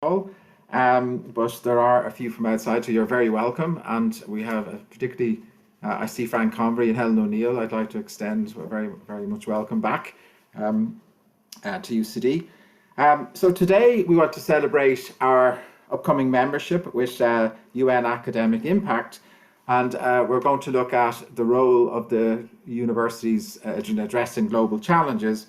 all, but there are a few from outside, so you're very welcome. And we have particularly, I see Frank Convery and Helen O'Neill. I'd like to extend a very much welcome back to UCD. So today we want to celebrate our upcoming membership with UN Academic Impact, and we're going to look at the role of the universities in addressing global challenges.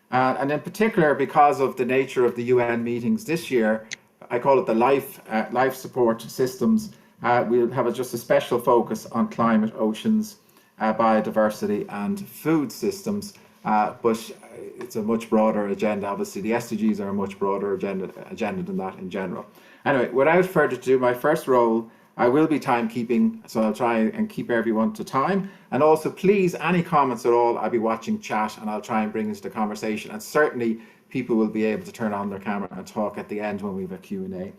And in particular, because of the nature of the UN meetings this year, I call it the life support systems. We'll have just a special focus on climate, oceans, biodiversity, and food systems. But it's a much broader agenda. Obviously, the SDGs are a much broader agenda than that in general. Anyway, without further ado, my first role, I will be timekeeping, so I'll try and keep everyone to time. And also, please, any comments at all, I'll be watching chat and I'll try and bring into the conversation. And certainly, people will be able to turn on their camera and talk at the end when we have a Q&A.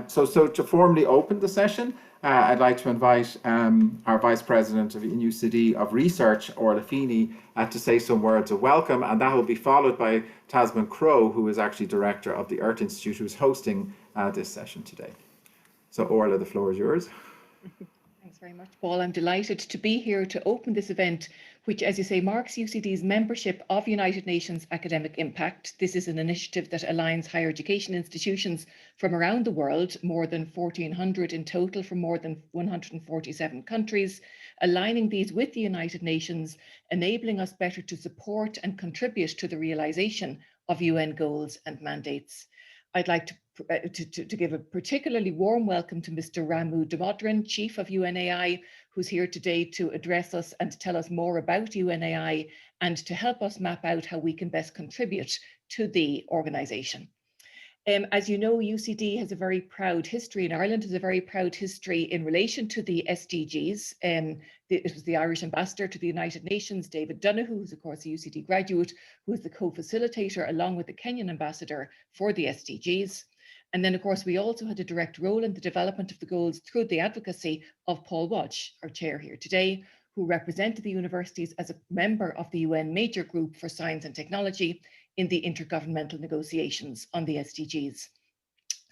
So to formally open the session, I'd like to invite our Vice President of UCD of Research, Orla Feeney, to say some words of welcome, and that will be followed by Tasman Crowe, who is actually Director of the Earth Institute, who's hosting this session today. So Orla, the floor is yours. Thanks very much, Paul. I'm delighted to be here to open this event, which, as you say, marks UCD's membership of United Nations Academic Impact. This is an initiative that aligns higher education institutions from around the world, more than 1,400 in total from more than 147 countries, aligning these with the United Nations, enabling us better to support and contribute to the realization of UN goals and mandates. I'd like to give a particularly warm welcome to Mr. Ramu, Chief of UNAI, who's here today to address us and to tell us more about UNAI and to help us map out how we can best contribute to the organisation. As you know, UCD has a very proud history, and Ireland has a very proud history in relation to the SDGs. It was the Irish ambassador to the United Nations, David Donoghue, who's of course a UCD graduate, who is the co-facilitator along with the Kenyan ambassador for the SDGs. And then, of course, we also had a direct role in the development of the goals through the advocacy of Paul Walsh, our chair here today, who represented the universities as a member of the UN Major Group for Science and Technology in the intergovernmental negotiations on the SDGs.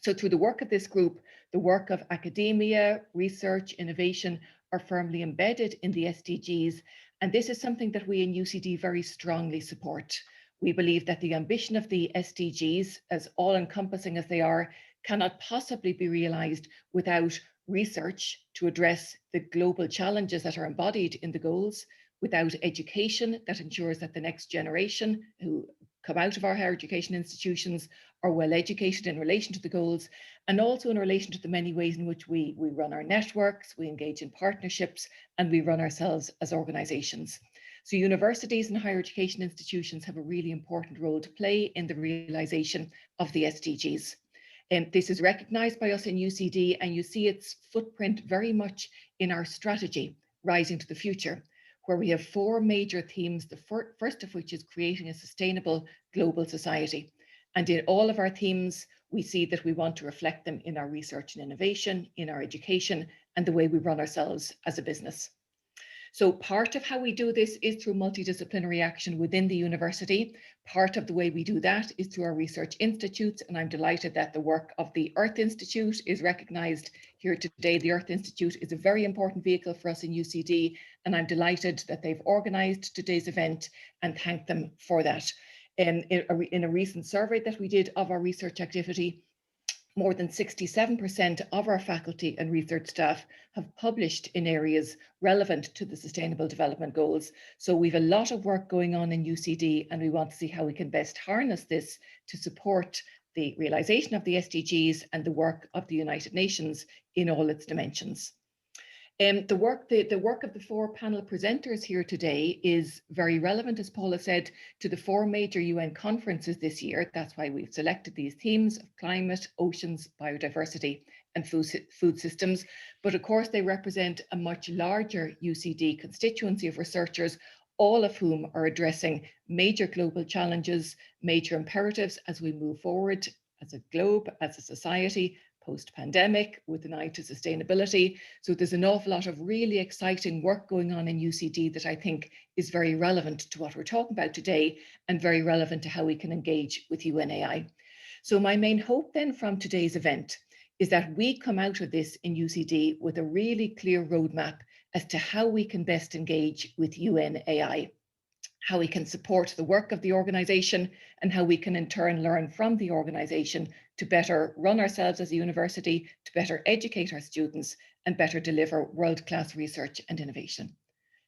So through the work of this group, the work of academia, research, innovation are firmly embedded in the SDGs. And this is something that we in UCD very strongly support. We believe that the ambition of the SDGs, as all-encompassing as they are, cannot possibly be realized without research to address the global challenges that are embodied in the goals, without education that ensures that the next generation who come out of our higher education institutions are well educated in relation to the goals, and also in relation to the many ways in which we run our networks, we engage in partnerships, and we run ourselves as organizations. So universities and higher education institutions have a really important role to play in the realization of the SDGs. And this is recognized by us in UCD, and you see its footprint very much in our strategy, Rising to the Future, where we have four major themes, the first of which is creating a sustainable global society. And in all of our themes, we see that we want to reflect them in our research and innovation, in our education, and the way we run ourselves as a business. So part of how we do this is through multidisciplinary action within the university. Part of the way we do that is through our research institutes, and I'm delighted that the work of the Earth Institute is recognised here today. The Earth Institute is a very important vehicle for us in UCD, and I'm delighted that they've organised today's event and thank them for that. In a recent survey that we did of our research activity, more than 67% of our faculty and research staff have published in areas relevant to the Sustainable Development Goals. So we've a lot of work going on in UCD, and we want to see how we can best harness this to support the realization of the SDGs and the work of the United Nations in all its dimensions. The work of the four panel presenters here today is very relevant, as Paula said, to the four major UN conferences this year. That's why we've selected these themes of climate, oceans, biodiversity, and food systems. But of course, they represent a much larger UCD constituency of researchers, all of whom are addressing major global challenges, major imperatives as we move forward as a globe, as a society, post-pandemic, with an eye to sustainability. So there's an awful lot of really exciting work going on in UCD that I think is very relevant to what we're talking about today and very relevant to how we can engage with UNAI. So my main hope then from today's event is that we come out of this in UCD with a really clear roadmap as to how we can best engage with UNAI, how we can support the work of the organisation, and how we can in turn learn from the organisation to better run ourselves as a university, to better educate our students, and better deliver world-class research and innovation.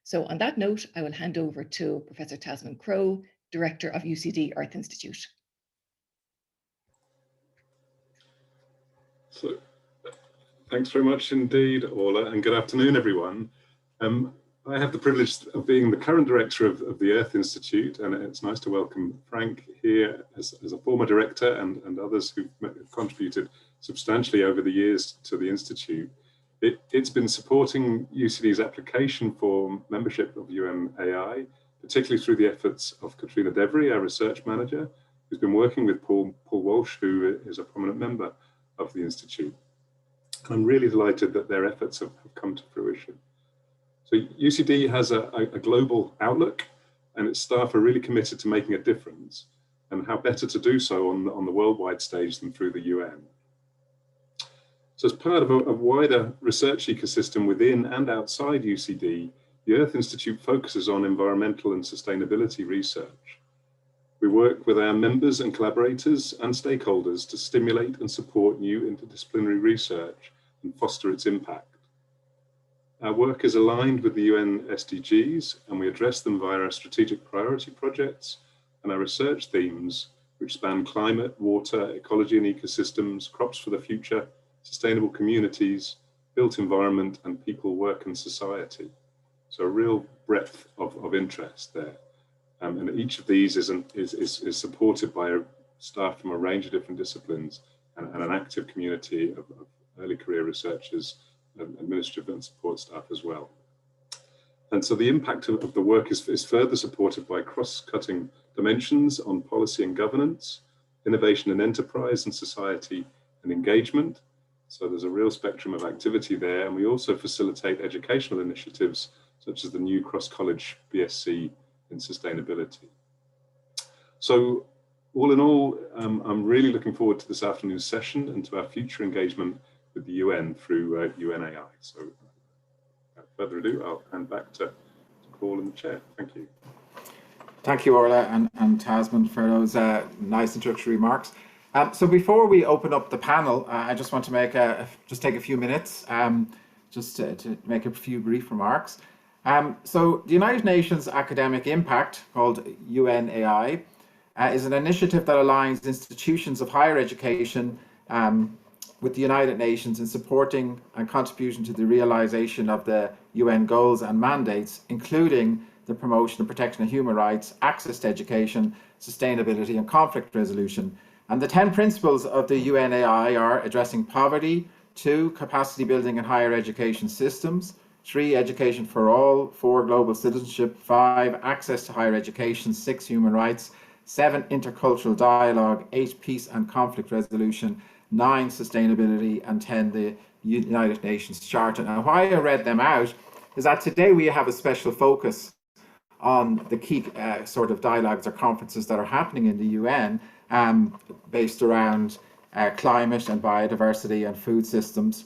So on that note, I will hand over to Professor Tasman Crowe, Director of UCD Earth Institute. So, thanks very much indeed, Orla, and good afternoon, everyone. I have the privilege of being the current director of the Earth Institute, and it's nice to welcome Frank here as a former director and others who've contributed substantially over the years to the Institute. It's been supporting UCD's application for membership of UNAI, particularly through the efforts of Katrina Devery, our research manager, who's been working with Paul Walsh, who is a prominent member of the Institute. And I'm really delighted that their efforts have come to fruition. So UCD has a global outlook, and its staff are really committed to making a difference, and how better to do so on the worldwide stage than through the UN. So as part of a wider research ecosystem within and outside UCD, the Earth Institute focuses on environmental and sustainability research. We work with our members and collaborators and stakeholders to stimulate and support new interdisciplinary research and foster its impact. Our work is aligned with the UN SDGs, and we address them via our strategic priority projects and our research themes, which span climate, water, ecology and ecosystems, crops for the future, sustainable communities, built environment, and people, work and society. So a real breadth of interest there. And each of these is supported by staff from a range of different disciplines and an active community of early career researchers, administrative and support staff as well. And so the impact of the work is further supported by cross-cutting dimensions on policy and governance, innovation and enterprise, and society and engagement. So there's a real spectrum of activity there. And we also facilitate educational initiatives such as the new cross-college BSc in sustainability. So all in all, I'm really looking forward to this afternoon's session and to our future engagement with the UN through UNAI. So without further ado, I'll hand back to Paul in the chair. Thank you. Thank you, Orla and Tasman, for those nice introductory remarks. So before we open up the panel, I just want to make take a few minutes just to make a few brief remarks. So the United Nations Academic Impact, called UNAI, is an initiative that aligns institutions of higher education with the United Nations in supporting and contribution to the realization of the UN goals and mandates, including the promotion and protection of human rights, access to education, sustainability, and conflict resolution. And the 10 principles of the UNAI are addressing poverty, 2, capacity building in higher education systems, 3, education for all, 4, global citizenship, 5, access to higher education, 6, human rights, 7, intercultural dialogue, 8, peace and conflict resolution, 9, sustainability, and 10, the United Nations Charter. Now, why I read them out is that today we have a special focus on the key sort of dialogues or conferences that are happening in the UN based around climate and biodiversity and food systems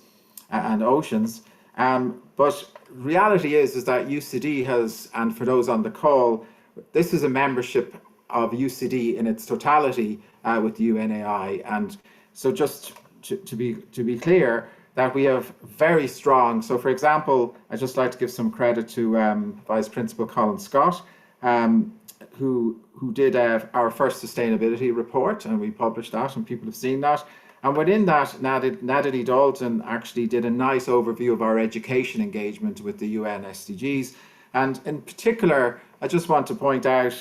and oceans. But reality is that UCD has, and for those on the call, this is a membership of UCD in its totality with the UNAI. And so just to be clear, that we have very strong, so for example, I'd just like to give some credit to Vice Principal Colin Scott, who did our first sustainability report, and we published that and people have seen that. And within that, Natalie Dalton actually did a nice overview of our education engagement with the UN SDGs. And in particular, I just want to point out,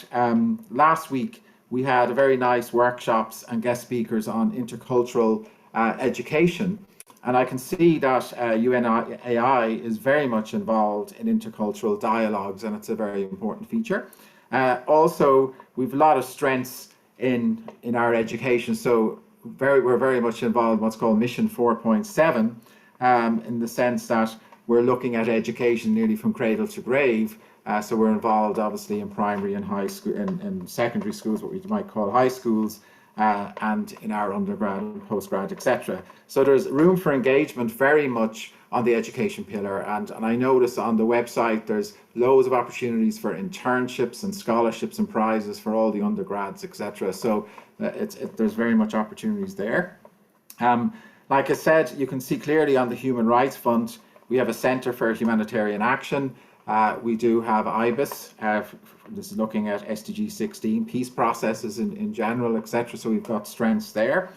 last week, we had a very nice workshops and guest speakers on intercultural education. And I can see that UNAI is very much involved in intercultural dialogues, and it's a very important feature. Also, we've a lot of strengths in our education. So we're very much involved in what's called Mission 4.7, in the sense that we're looking at education nearly from cradle to grave. So we're involved obviously in primary and high school and secondary schools, what we might call high schools, and in our undergrad and postgrad, etc. So there's room for engagement very much on the education pillar, and I notice on the website there's loads of opportunities for internships and scholarships and prizes for all the undergrads, etc. So there's very much opportunities there. Like I said, you can see clearly on the Human Rights Fund, we have a Centre for Humanitarian Action. We do have IBIS. This is looking at SDG 16, peace processes in general, etc. So we've got strengths there.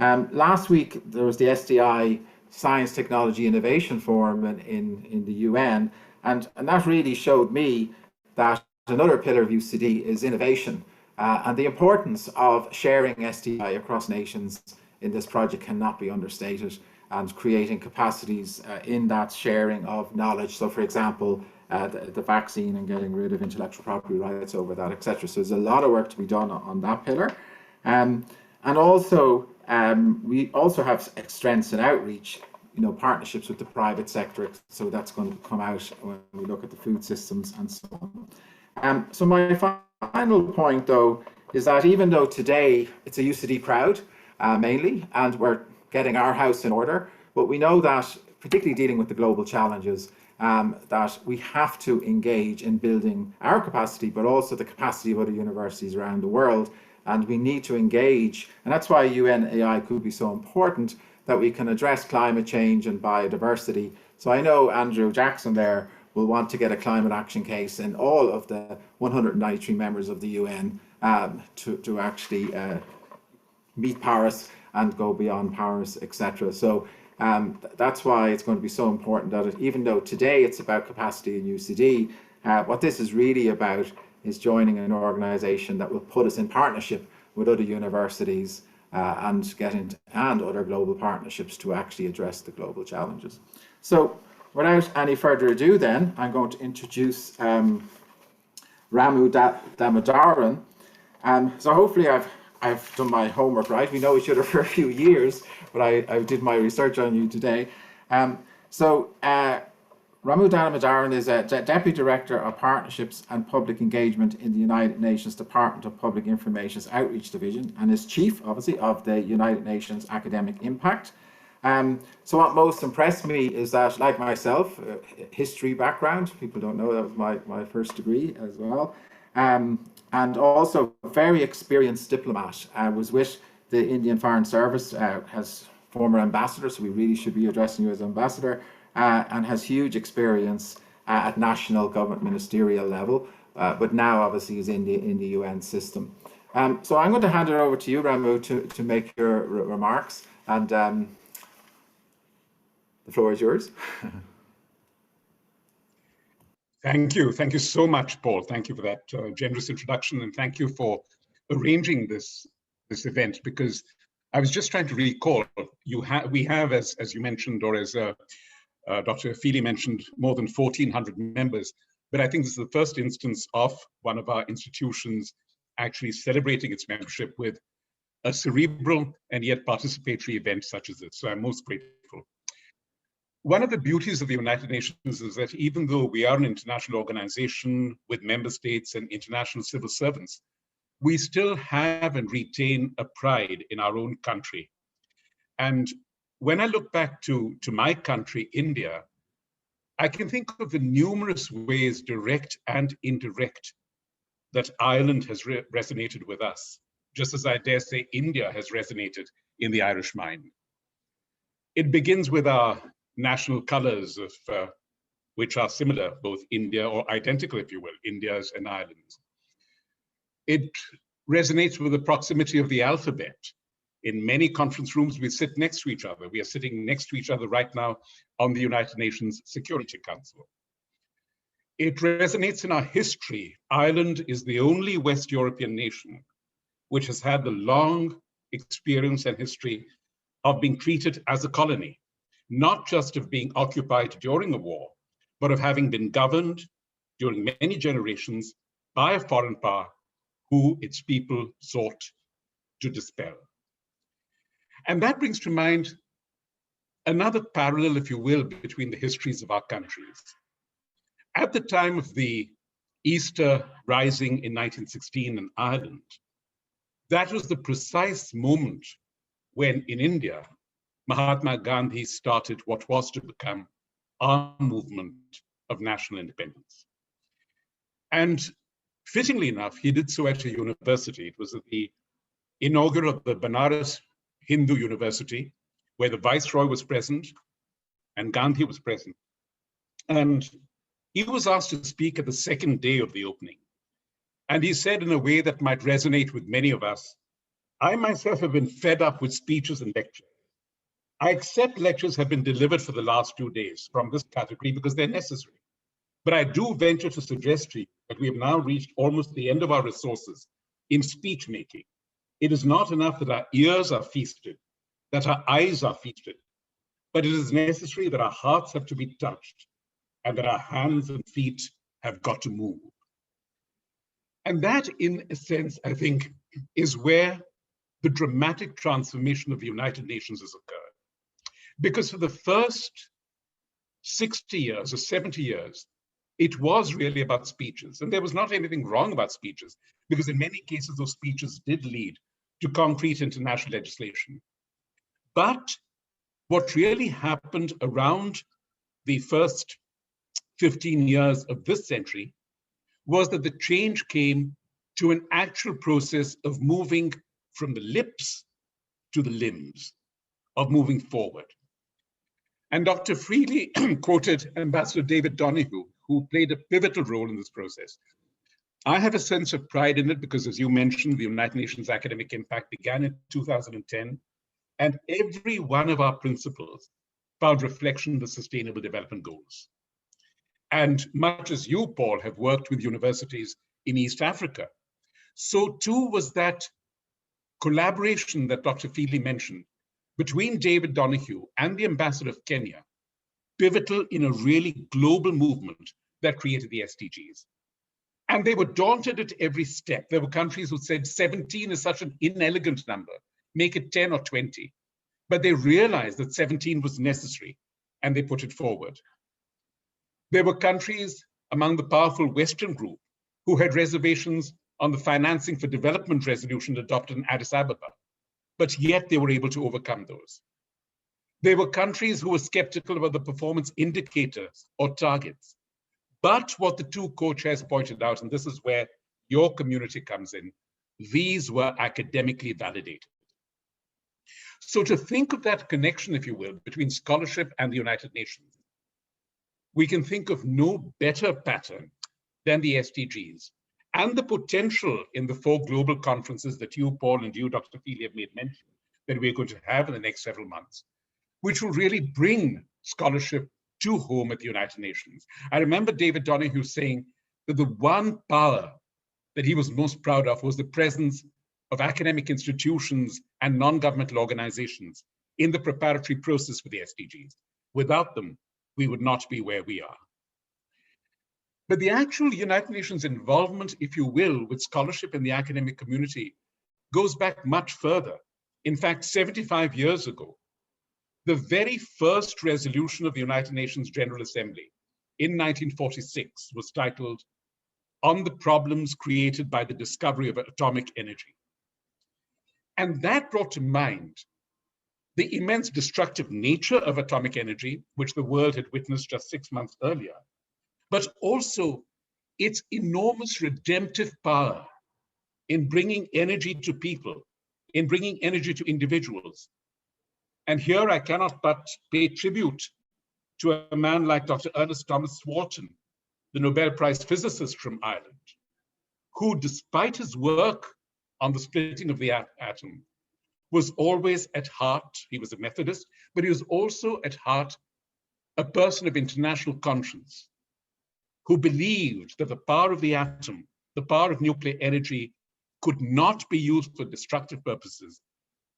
Last week, there was the SDI Science Technology Innovation Forum in the UN, and that really showed me that another pillar of UCD is innovation, and the importance of sharing SDI across nations in this project cannot be understated, and creating capacities in that sharing of knowledge. So for example, the vaccine and getting rid of intellectual property rights over that, etc. So there's a lot of work to be done on that pillar. And also, we also have strengths in outreach, partnerships with the private sector. So that's going to come out when we look at the food systems and so on. So my final point, though, is that even though today it's a UCD crowd, mainly, and we're getting our house in order, but we know that, particularly dealing with the global challenges, that we have to engage in building our capacity, but also the capacity of other universities around the world, and we need to engage, and that's why UNAI could be so important, that we can address climate change and biodiversity. So I know Andrew Jackson there will want to get a climate action case in all of the 193 members of the UN to actually meet Paris and go beyond Paris, etc. So that's why it's going to be so important that even though today it's about capacity in UCD, what this is really about is joining an organisation that will put us in partnership with other universities and other global partnerships to actually address the global challenges. So without any further ado then, I'm going to introduce Ramu Damodaran. So hopefully I've done my homework right. We know each other for a few years, but I did my research on you today. Ramu Damodaran is a Deputy Director of Partnerships and Public Engagement in the United Nations Department of Public Information's Outreach Division, and is Chief, obviously, of the United Nations Academic Impact. So what most impressed me is that, like myself, history background, people don't know that was my first degree as well, and also a very experienced diplomat. Was with the Indian Foreign Service, has former ambassador, so we really should be addressing you as ambassador, and has huge experience at national government ministerial level, but now obviously is in the UN system. So I'm going to hand it over to you, Ramu, to make your remarks, and the floor is yours. Thank you so much, Paul. Thank you for that generous introduction, and thank you for arranging this event, because I was just trying to recall, we have, as you mentioned, or as Dr. Feely mentioned, more than 1,400 members, but I think this is the first instance of one of our institutions actually celebrating its membership with a cerebral and yet participatory event such as this. So I'm most grateful. One of the beauties of the United Nations is that even though we are an international organization with member states and international civil servants, we still have and retain a pride in our own country. And when I look back to my country, India, I can think of the numerous ways, direct and indirect, that Ireland has resonated with us, just as I dare say India has resonated in the Irish mind. It begins with our national colors, which are similar, both India, or identical, if you will, India's and Ireland's. It resonates with the proximity of the alphabet. In many conference rooms, we sit next to each other. We are sitting next to each other right now on the United Nations Security Council. It resonates in our history. Ireland is the only West European nation which has had the long experience and history of being treated as a colony, not just of being occupied during a war, but of having been governed during many generations by a foreign power who its people sought to dispel. And that brings to mind another parallel, if you will, between the histories of our countries. At the time of the Easter Rising in 1916 in Ireland, that was the precise moment when in India, Mahatma Gandhi started what was to become our movement of national independence. And fittingly enough, he did so at a university. It was at the inaugural of the Banaras Hindu University, where the Viceroy was present and Gandhi was present. And he was asked to speak at the second day of the opening. And he said in a way that might resonate with many of us, I myself have been fed up with speeches and lectures. I accept lectures have been delivered for the last 2 days from this category because they're necessary. But I do venture to suggest to you that we have now reached almost the end of our resources in speech making. It is not enough that our ears are feasted, that our eyes are feasted, but it is necessary that our hearts have to be touched and that our hands and feet have got to move. And that, in a sense, I think, is where the dramatic transformation of the United Nations has occurred. Because for the first 60 years or 70 years, it was really about speeches. And there was not anything wrong about speeches, because in many cases, those speeches did lead to concrete international legislation. But what really happened around the first 15 years of this century was that the change came to an actual process of moving from the lips to the limbs, of moving forward. And Dr. Freely quoted Ambassador David Donoghue, who played a pivotal role in this process. I have a sense of pride in it because, as you mentioned, the United Nations Academic Impact began in 2010, and every one of our principles found reflection in the Sustainable Development Goals. And much as you, Paul, have worked with universities in East Africa, so too was that collaboration that Dr. Feely mentioned between David Donoghue and the ambassador of Kenya, pivotal in a really global movement that created the SDGs. And they were daunted at every step. There were countries who said 17 is such an inelegant number, make it 10 or 20. But they realized that 17 was necessary and they put it forward. There were countries among the powerful Western group who had reservations on the financing for development resolution adopted in Addis Ababa, but yet they were able to overcome those. There were countries who were skeptical about the performance indicators or targets. But what the two co-chairs pointed out, and this is where your community comes in, these were academically validated. So to think of that connection, if you will, between scholarship and the United Nations, we can think of no better pattern than the SDGs and the potential in the 4 global conferences that you, Paul, and you, Dr. Feely, have made mention that we're going to have in the next several months, which will really bring scholarship to home at the United Nations. I remember David Donoghue saying that the one power that he was most proud of was the presence of academic institutions and non-governmental organizations in the preparatory process for the SDGs. Without them, we would not be where we are. But the actual United Nations involvement, if you will, with scholarship in the academic community goes back much further. In fact, 75 years ago, the very first resolution of the United Nations General Assembly in 1946 was titled "On the Problems Created by the Discovery of Atomic Energy." And that brought to mind the immense destructive nature of atomic energy, which the world had witnessed just 6 months earlier, but also its enormous redemptive power in bringing energy to people, in bringing energy to individuals. And here I cannot but pay tribute to a man like Dr. Ernest Thomas Walton, the Nobel Prize physicist from Ireland, who, despite his work on the splitting of the atom, was always at heart, he was a Methodist, but he was also at heart a person of international conscience, who believed that the power of the atom, the power of nuclear energy, could not be used for destructive purposes,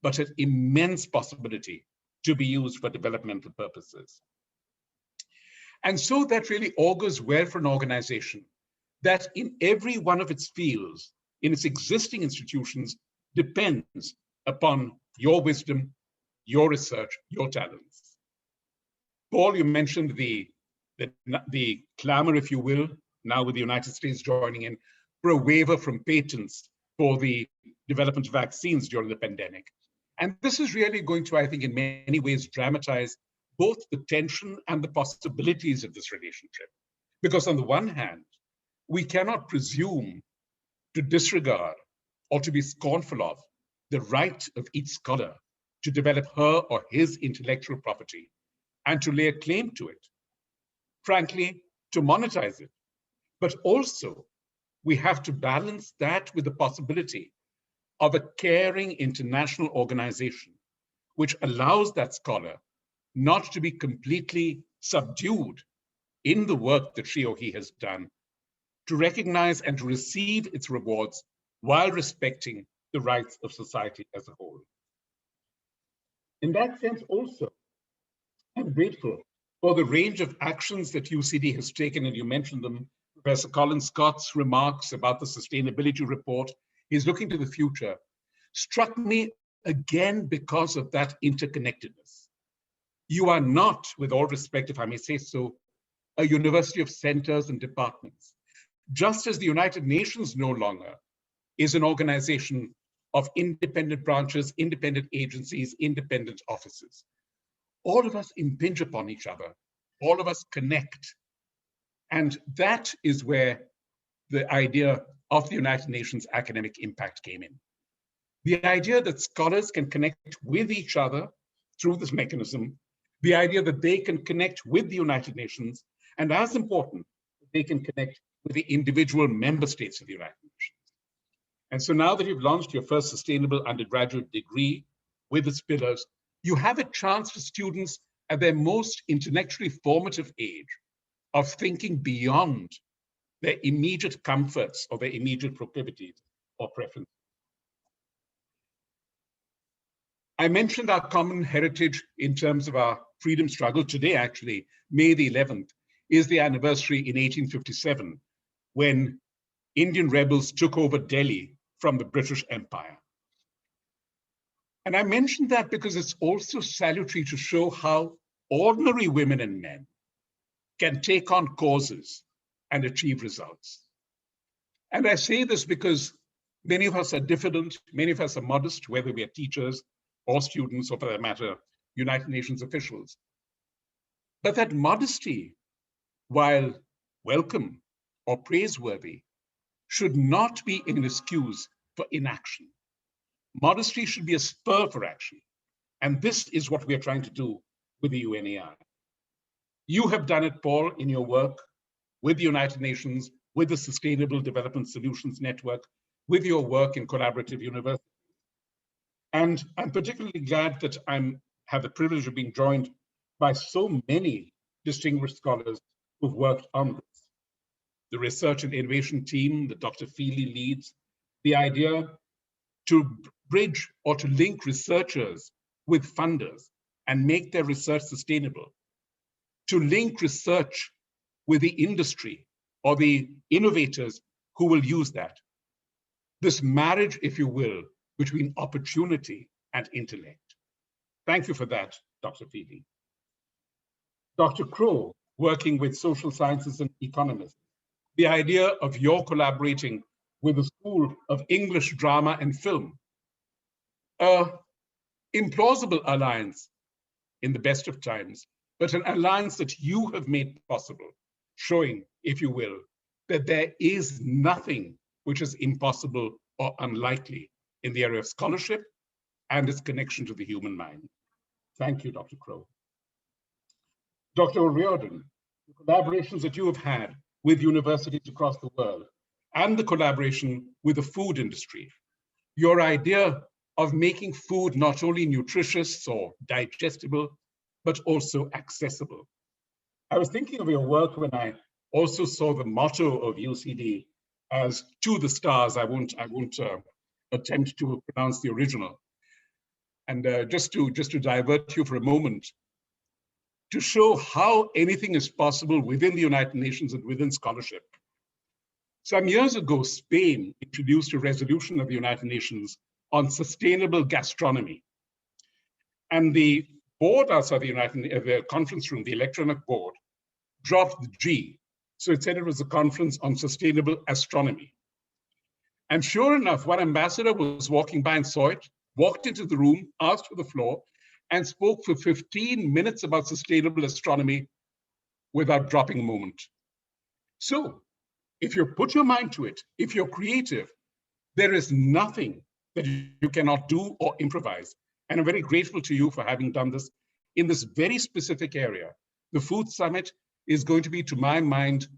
but had immense possibility to be used for developmental purposes. And so that really augurs well for an organization that in every one of its fields, in its existing institutions, depends upon your wisdom, your research, your talents. Paul, you mentioned the clamor, if you will, now with the United States joining in, for a waiver from patents for the development of vaccines during the pandemic. And this is really going to, I think, in many ways dramatize both the tension and the possibilities of this relationship. Because on the one hand, we cannot presume to disregard or to be scornful of the right of each scholar to develop her or his intellectual property and to lay a claim to it, frankly, to monetize it. But also, we have to balance that with the possibility of a caring international organization which allows that scholar not to be completely subdued in the work that she or he has done, to recognize and to receive its rewards while respecting the rights of society as a whole. In that sense also, I'm grateful for the range of actions that UCD has taken, and you mentioned them. Professor Colin Scott's remarks about the sustainability report, he's looking to the future, struck me again because of that interconnectedness. You are not, with all respect, if I may say so, a university of centers and departments, just as the United Nations no longer is an organization of independent branches, independent agencies, independent offices. All of us impinge upon each other. All of us connect. And that is where the idea of the United Nations academic impact came in. The idea that scholars can connect with each other through this mechanism, the idea that they can connect with the United Nations, and as important, they can connect with the individual member states of the United Nations. And so now that you've launched your first sustainable undergraduate degree with its pillars, you have a chance for students at their most intellectually formative age of thinking beyond their immediate comforts or their immediate proclivities or preferences. I mentioned our common heritage in terms of our freedom struggle. Today, actually, May the 11th, is the anniversary in 1857 when Indian rebels took over Delhi from the British Empire. And I mentioned that because it's also salutary to show how ordinary women and men can take on causes and achieve results. And I say this because many of us are diffident, many of us are modest, whether we are teachers or students, or for that matter, United Nations officials. But that modesty, while welcome or praiseworthy, should not be an excuse for inaction. Modesty should be a spur for action. And this is what we are trying to do with the UNAI. You have done it, Paul, in your work with the United Nations, with the Sustainable Development Solutions Network, with your work in collaborative universities. And I'm particularly glad that I have the privilege of being joined by so many distinguished scholars who've worked on this. The research and innovation team that Dr. Feely leads, the idea to bridge or to link researchers with funders and make their research sustainable, to link research with the industry or the innovators who will use that. This marriage, if you will, between opportunity and intellect. Thank you for that, Dr. Feely. Dr. Crowe, working with social sciences and economists, the idea of your collaborating with the School of English, Drama and Film, an implausible alliance in the best of times, but an alliance that you have made possible, showing, if you will, that there is nothing which is impossible or unlikely in the area of scholarship and its connection to the human mind. Thank you, Dr. Crowe. Dr. O'Riordan, the collaborations that you have had with universities across the world and the collaboration with the food industry, your idea of making food not only nutritious or digestible, but also accessible. I was thinking of your work when I also saw the motto of UCD as "To the Stars." I won't attempt to pronounce the original. And just to divert you for a moment, to show how anything is possible within the United Nations and within scholarship. Some years ago, Spain introduced a resolution of the United Nations on sustainable gastronomy. And the board outside the conference room, the electronic board, dropped the G. So it said it was a conference on sustainable astronomy. And sure enough, one ambassador was walking by and saw it, walked into the room, asked for the floor, and spoke for 15 minutes about sustainable astronomy without dropping a moment. So if you put your mind to it, if you're creative, there is nothing that you cannot do or improvise. And I'm very grateful to you for having done this in this very specific area. The Food Summit is going to be, to my mind,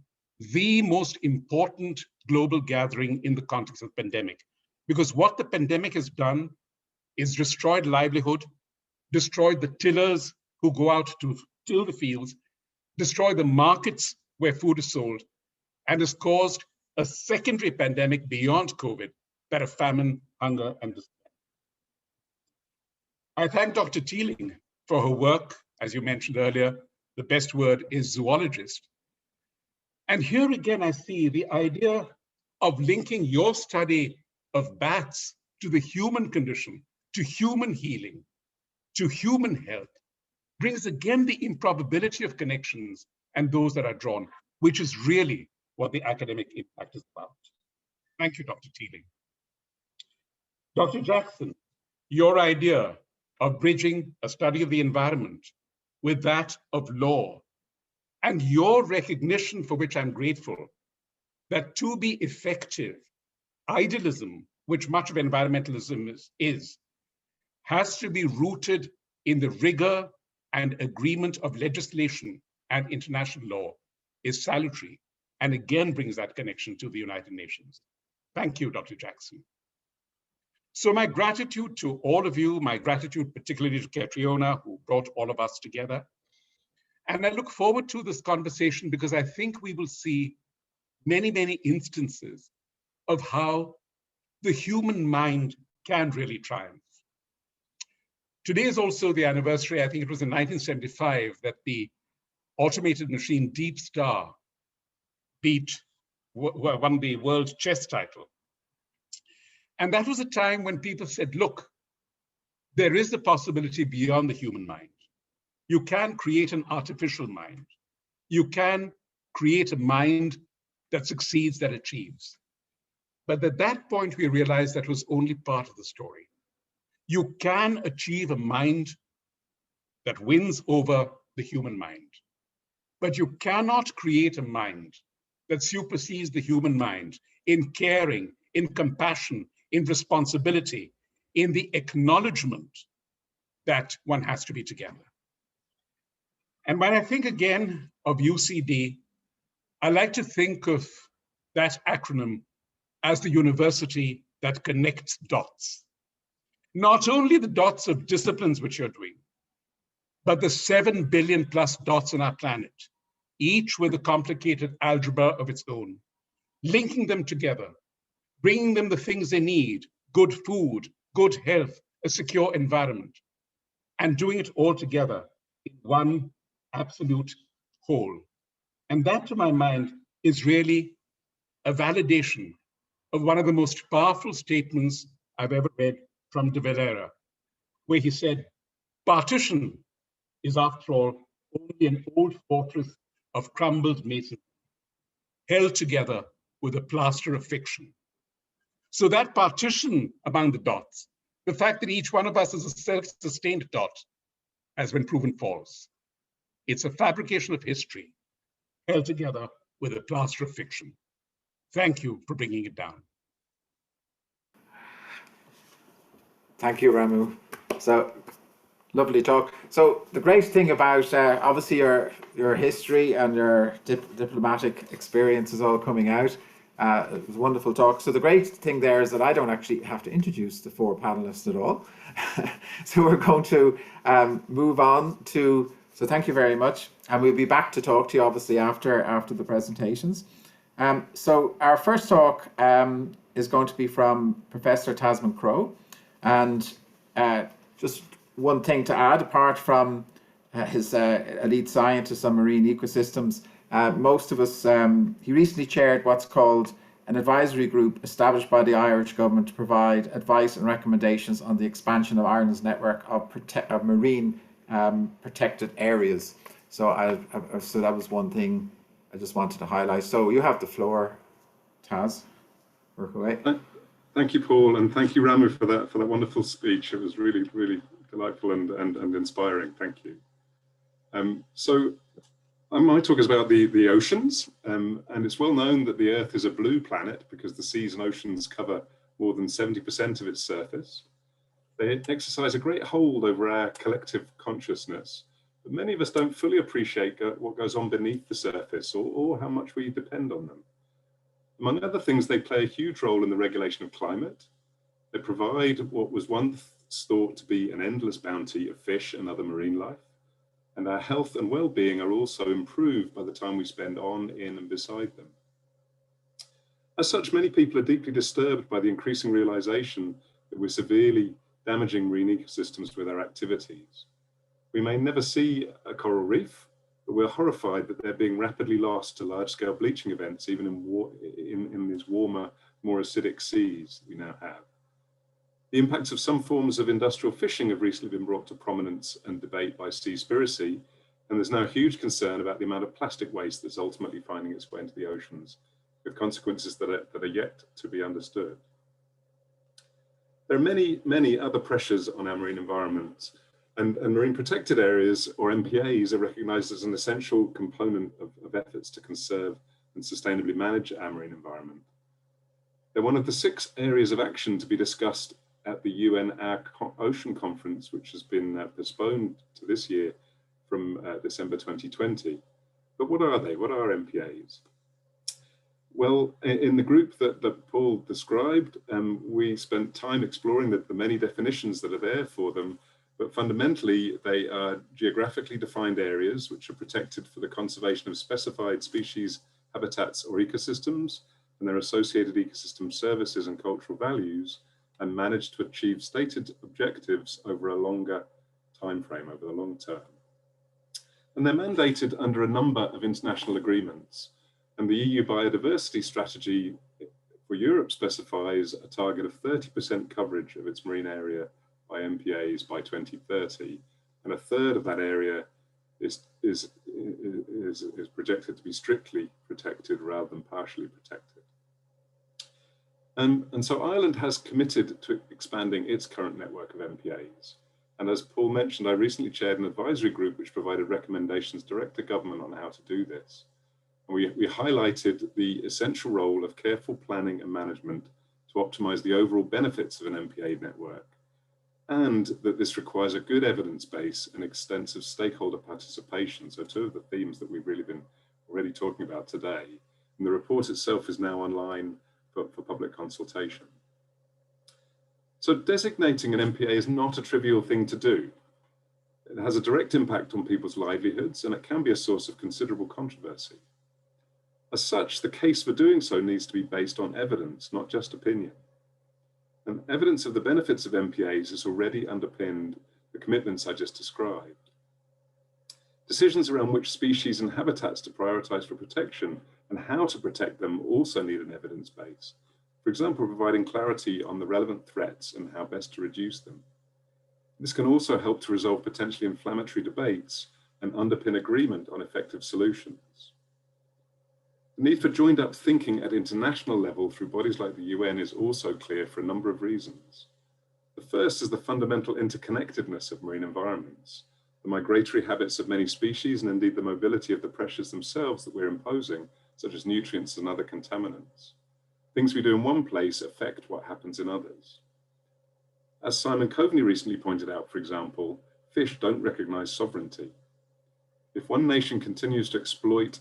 the most important global gathering in the context of the pandemic. Because what the pandemic has done is destroyed livelihood, destroyed the tillers who go out to till the fields, destroyed the markets where food is sold, and has caused a secondary pandemic beyond COVID, that of famine, hunger, and despair. I thank Dr. Teeling for her work. As you mentioned earlier, the best word is zoologist. And here again, I see the idea of linking your study of bats to the human condition, to human healing, to human health, brings again the improbability of connections and those that are drawn, which is really what the academic impact is about. Thank you, Dr. Teeling. Dr. Jackson, your idea of bridging a study of the environment with that of law, and your recognition, for which I'm grateful, that to be effective, idealism, which much of environmentalism is, has to be rooted in the rigor and agreement of legislation and international law, is salutary, and again brings that connection to the United Nations. Thank you, Dr. Jackson. So my gratitude to all of you, my gratitude particularly to Catriona, who brought all of us together. And I look forward to this conversation because I think we will see many, many instances of how the human mind can really triumph. Today is also the anniversary, I think it was in 1975, that the automated machine Deep Star won the world chess title. And that was a time when people said, look, there is a possibility beyond the human mind. You can create an artificial mind. You can create a mind that succeeds, that achieves. But at that point, we realized that was only part of the story. You can achieve a mind that wins over the human mind, but you cannot create a mind that supersedes the human mind in caring, in compassion, in responsibility, in the acknowledgement that one has to be together. And when I think again of UCD, I like to think of that acronym as the university that connects dots. Not only the dots of disciplines which you're doing, but the 7 billion plus dots on our planet, each with a complicated algebra of its own, linking them together, bringing them the things they need, good food, good health, a secure environment, and doing it all together in one absolute whole. And that, to my mind, is really a validation of one of the most powerful statements I've ever read from de Valera, where he said, partition is, after all, only an old fortress of crumbled masonry, held together with a plaster of fiction. So that partition among the dots, the fact that each one of us is a self-sustained dot, has been proven false. It's a fabrication of history, held together with a plaster of fiction. Thank you for bringing it down. Thank you, Ramu. So, lovely talk. So the great thing about obviously your history and your diplomatic experience is all coming out. It was a wonderful talk. So the great thing there is that I don't actually have to introduce the 4 panelists at all. So we're going to move on to, so thank you very much. And we'll be back to talk to you obviously after the presentations. So our first talk is going to be from Professor Tasman Crowe. And just one thing to add, apart from his elite scientist on marine ecosystems, most of us, he recently chaired what's called an advisory group established by the Irish government to provide advice and recommendations on the expansion of Ireland's network of marine protected areas. So so that was one thing I just wanted to highlight. So you have the floor, Taz. Work away. Thank you, Paul, and thank you, Ramu, for that wonderful speech. It was really, really delightful and inspiring. Thank you. So my talk is about the oceans, and it's well known that the Earth is a blue planet because the seas and oceans cover more than 70% of its surface. They exercise a great hold over our collective consciousness, but many of us don't fully appreciate what goes on beneath the surface or how much we depend on them. Among other things, they play a huge role in the regulation of climate. They provide what was once thought to be an endless bounty of fish and other marine life. And our health and well-being are also improved by the time we spend on, in, and beside them. As such, many people are deeply disturbed by the increasing realization that we're severely damaging marine ecosystems with our activities. We may never see a coral reef, but we're horrified that they're being rapidly lost to large-scale bleaching events, even in these warmer, more acidic seas we now have. The impacts of some forms of industrial fishing have recently been brought to prominence and debate by Seaspiracy, and there's now huge concern about the amount of plastic waste that's ultimately finding its way into the oceans, with consequences that are yet to be understood. There are many, many other pressures on our marine environments, and marine protected areas, or MPAs, are recognized as an essential component of efforts to conserve and sustainably manage our marine environment. They're one of the 6 areas of action to be discussed at the UNAI Ocean Conference, which has been postponed to this year from December 2020. But what are they? What are MPAs? Well, in the group that Paul described, we spent time exploring the many definitions that are there for them, but fundamentally they are geographically defined areas which are protected for the conservation of specified species, habitats, or ecosystems, and their associated ecosystem services and cultural values, and managed to achieve stated objectives over a longer time frame, over the long term. And they're mandated under a number of international agreements. And the EU biodiversity strategy for Europe specifies a target of 30% coverage of its marine area by MPAs by 2030, and a third of that area is projected to be strictly protected rather than partially protected. And so Ireland has committed to expanding its current network of MPAs. And as Paul mentioned, I recently chaired an advisory group which provided recommendations direct to government on how to do this. And we highlighted the essential role of careful planning and management to optimize the overall benefits of an MPA network, and that this requires a good evidence base and extensive stakeholder participation. So 2 of the themes that we've really been already talking about today. And the report itself is now online for public consultation. So designating an MPA is not a trivial thing to do. It has a direct impact on people's livelihoods, and it can be a source of considerable controversy. As such, the case for doing so needs to be based on evidence, not just opinion. And evidence of the benefits of MPAs has already underpinned the commitments I just described. Decisions around which species and habitats to prioritize for protection and how to protect them also need an evidence base. For example, providing clarity on the relevant threats and how best to reduce them. This can also help to resolve potentially inflammatory debates and underpin agreement on effective solutions. The need for joined up thinking at international level through bodies like the UN is also clear for a number of reasons. The first is the fundamental interconnectedness of marine environments, the migratory habits of many species, and indeed the mobility of the pressures themselves that we're imposing, such as nutrients and other contaminants. Things we do in one place affect what happens in others. As Simon Coveney recently pointed out, for example, fish don't recognize sovereignty. If one nation continues to exploit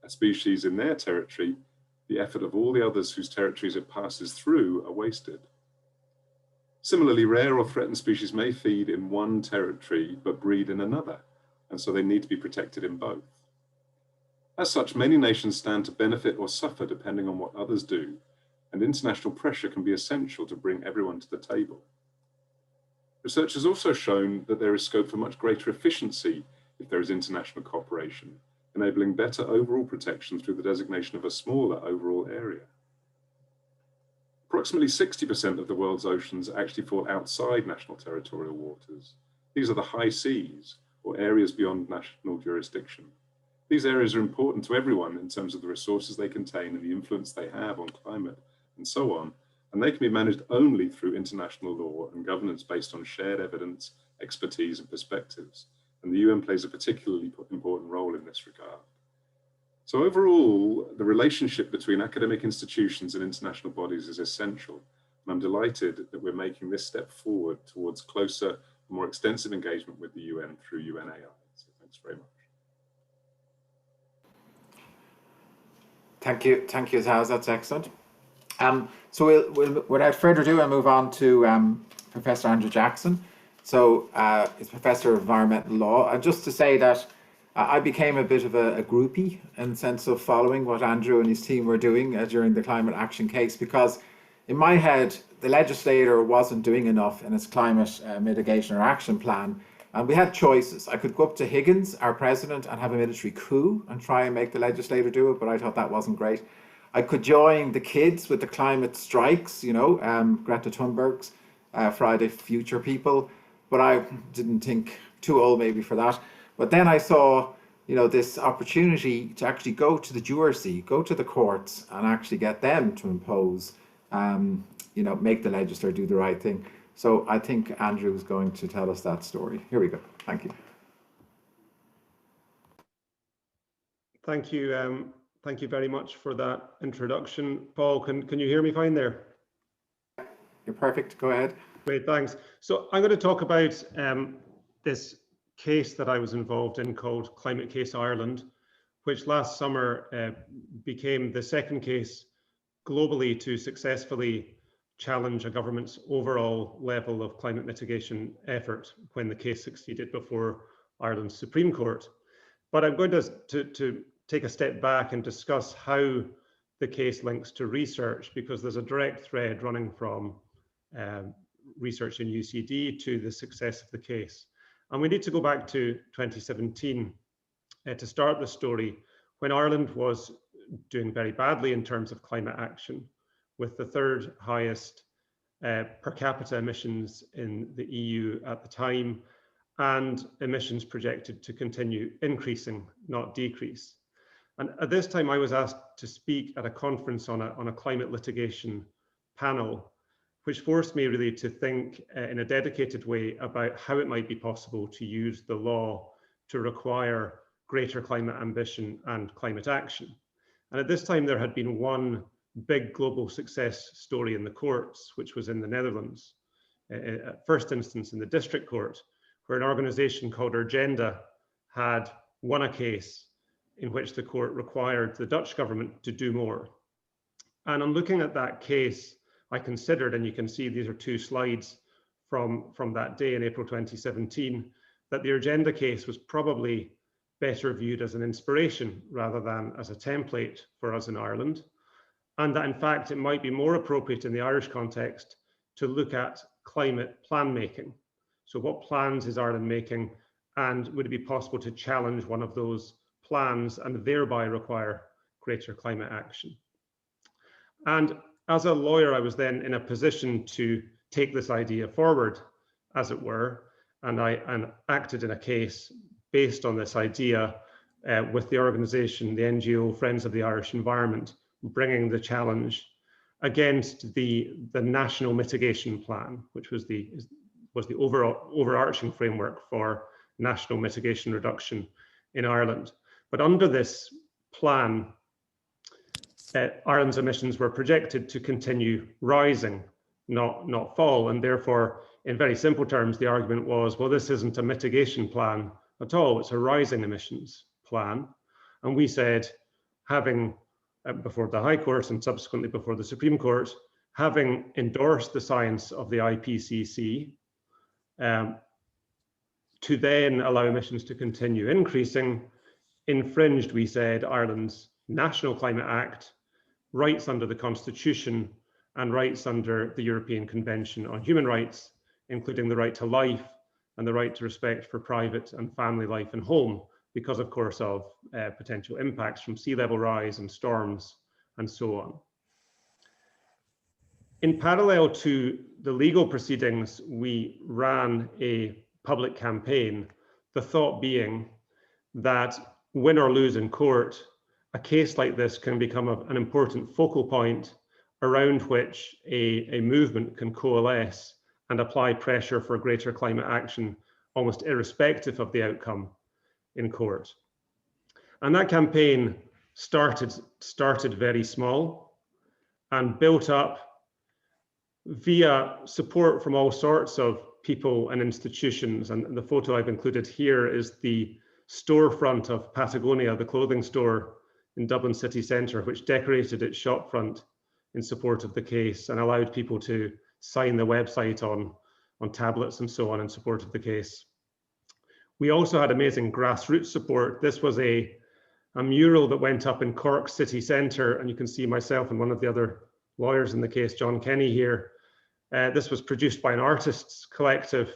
a species in their territory, the effort of all the others whose territories it passes through are wasted. Similarly, rare or threatened species may feed in one territory but breed in another, and so they need to be protected in both. As such, many nations stand to benefit or suffer depending on what others do, and international pressure can be essential to bring everyone to the table. Research has also shown that there is scope for much greater efficiency if there is international cooperation, enabling better overall protection through the designation of a smaller overall area. Approximately 60% of the world's oceans actually fall outside national territorial waters. These are the high seas, or areas beyond national jurisdiction. These areas are important to everyone in terms of the resources they contain and the influence they have on climate and so on, and they can be managed only through international law and governance based on shared evidence, expertise, and perspectives. And the UN plays a particularly important role in this regard. So overall, the relationship between academic institutions and international bodies is essential. And I'm delighted that we're making this step forward towards closer, more extensive engagement with the UN through UNAI. So thanks very much. Thank you, Taz. That's excellent. So without further ado, I'll move on to Professor Andrew Jackson. So he's Professor of Environmental Law. And just to say that I became a bit of a groupie in the sense of following what Andrew and his team were doing during the climate action case, because in my head, the legislator wasn't doing enough in its climate mitigation or action plan. And we had choices. I could go up to Higgins, our president, and have a military coup and try and make the legislator do it, but I thought that wasn't great. I could join the kids with the climate strikes, you know, Greta Thunberg's Friday Future people, but I didn't think, too old maybe for that. But then I saw, you know, this opportunity to actually go to the jurisy, go to the courts and actually get them to impose, you know, make the legislator do the right thing. So I think Andrew is going to tell us that story. Here we go. Thank you. Thank you. Thank you very much for that introduction. Paul, can you hear me fine there? You're perfect. Go ahead. Great, thanks. So I'm going to talk about this case that I was involved in called Climate Case Ireland, which last summer became the second case globally to successfully challenge a government's overall level of climate mitigation effort when the case succeeded before Ireland's Supreme Court. But I'm going to take a step back and discuss how the case links to research, because there's a direct thread running from research in UCD to the success of the case. And we need to go back to 2017 to start the story, when Ireland was doing very badly in terms of climate action, with the third highest per capita emissions in the EU at the time, and emissions projected to continue increasing, not decrease. And at this time, I was asked to speak at a conference on a climate litigation panel, which forced me really to think in a dedicated way about how it might be possible to use the law to require greater climate ambition and climate action. And at this time, there had been one big global success story in the courts, which was in the Netherlands, at first instance in the district court, where an organization called Urgenda had won a case in which the court required the Dutch government to do more. And on looking at that case, I considered, and you can see these are two slides from that day in April 2017, that the Urgenda case was probably better viewed as an inspiration rather than as a template for us in Ireland. And that in fact, it might be more appropriate in the Irish context to look at climate plan making. So what plans is Ireland making, and would it be possible to challenge one of those plans and thereby require greater climate action? And as a lawyer, I was then in a position to take this idea forward, as it were, and I acted in a case based on this idea with the organization, the NGO Friends of the Irish Environment, bringing the challenge against the National Mitigation Plan, which was the overarching framework for national mitigation reduction in Ireland. But under this plan, Ireland's emissions were projected to continue rising, not fall. And therefore, in very simple terms, the argument was, well, this isn't a mitigation plan at all, it's a rising emissions plan. And we said, having before the High Court and subsequently before the Supreme Court, having endorsed the science of the IPCC, to then allow emissions to continue increasing, infringed, we said, Ireland's National Climate Act, rights under the Constitution, and rights under the European Convention on Human Rights, including the right to life and the right to respect for private and family life and home, because of course of potential impacts from sea level rise and storms and so on. In parallel to the legal proceedings, we ran a public campaign, the thought being that win or lose in court, a case like this can become an important focal point around which a movement can coalesce and apply pressure for greater climate action, almost irrespective of the outcome in court. And that campaign started very small and built up via support from all sorts of people and institutions. And the photo I've included here is the storefront of Patagonia, the clothing store in Dublin city centre, which decorated its shopfront in support of the case and allowed people to sign the website on tablets and so on in support of the case. We also had amazing grassroots support. This was a mural that went up in Cork city centre, and you can see myself and one of the other lawyers in the case, John Kenny, here. This was produced by an artists collective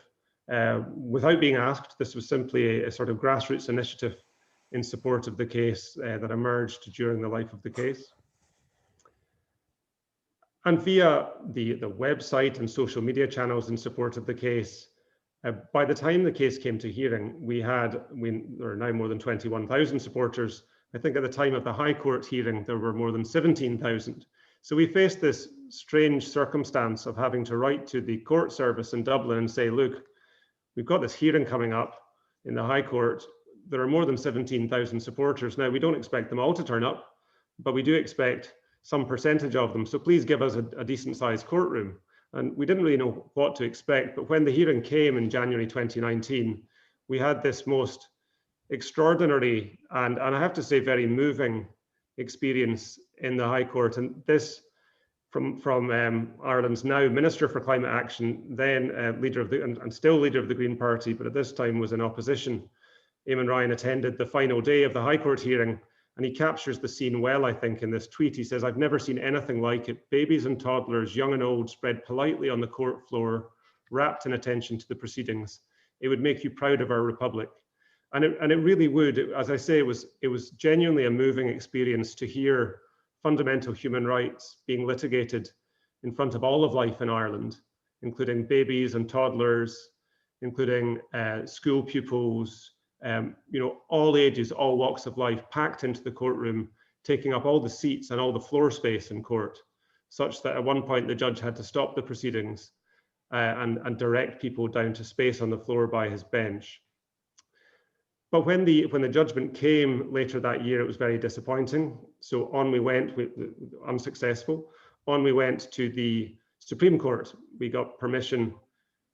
without being asked. This was simply a sort of grassroots initiative in support of the case that emerged during the life of the case. And via the website and social media channels in support of the case, by the time the case came to hearing, there are now more than 21,000 supporters. I think at the time of the High Court hearing, there were more than 17,000. So we faced this strange circumstance of having to write to the court service in Dublin and say, look, we've got this hearing coming up in the High Court. There are more than 17,000 supporters. Now, we don't expect them all to turn up, but we do expect some percentage of them. So please give us a decent sized courtroom. And we didn't really know what to expect, but when the hearing came in January 2019, we had this most extraordinary and I have to say very moving experience in the High Court. And this from Ireland's now Minister for Climate Action, then leader of the, and still leader of the Green Party, but at this time was in opposition. Eamon Ryan attended the final day of the High Court hearing, and he captures the scene well, I think, in this tweet. He says, "I've never seen anything like it. Babies and toddlers, young and old, spread politely on the court floor, rapt in attention to the proceedings. It would make you proud of our republic." And it really would. As I say, it was genuinely a moving experience to hear fundamental human rights being litigated in front of all of life in Ireland, including babies and toddlers, including school pupils, all ages, all walks of life, packed into the courtroom, taking up all the seats and all the floor space in court, such that at one point the judge had to stop the proceedings and direct people down to space on the floor by his bench. But when the judgment came later that year, it was very disappointing. So on we went, unsuccessful. On we went to the Supreme Court. We got permission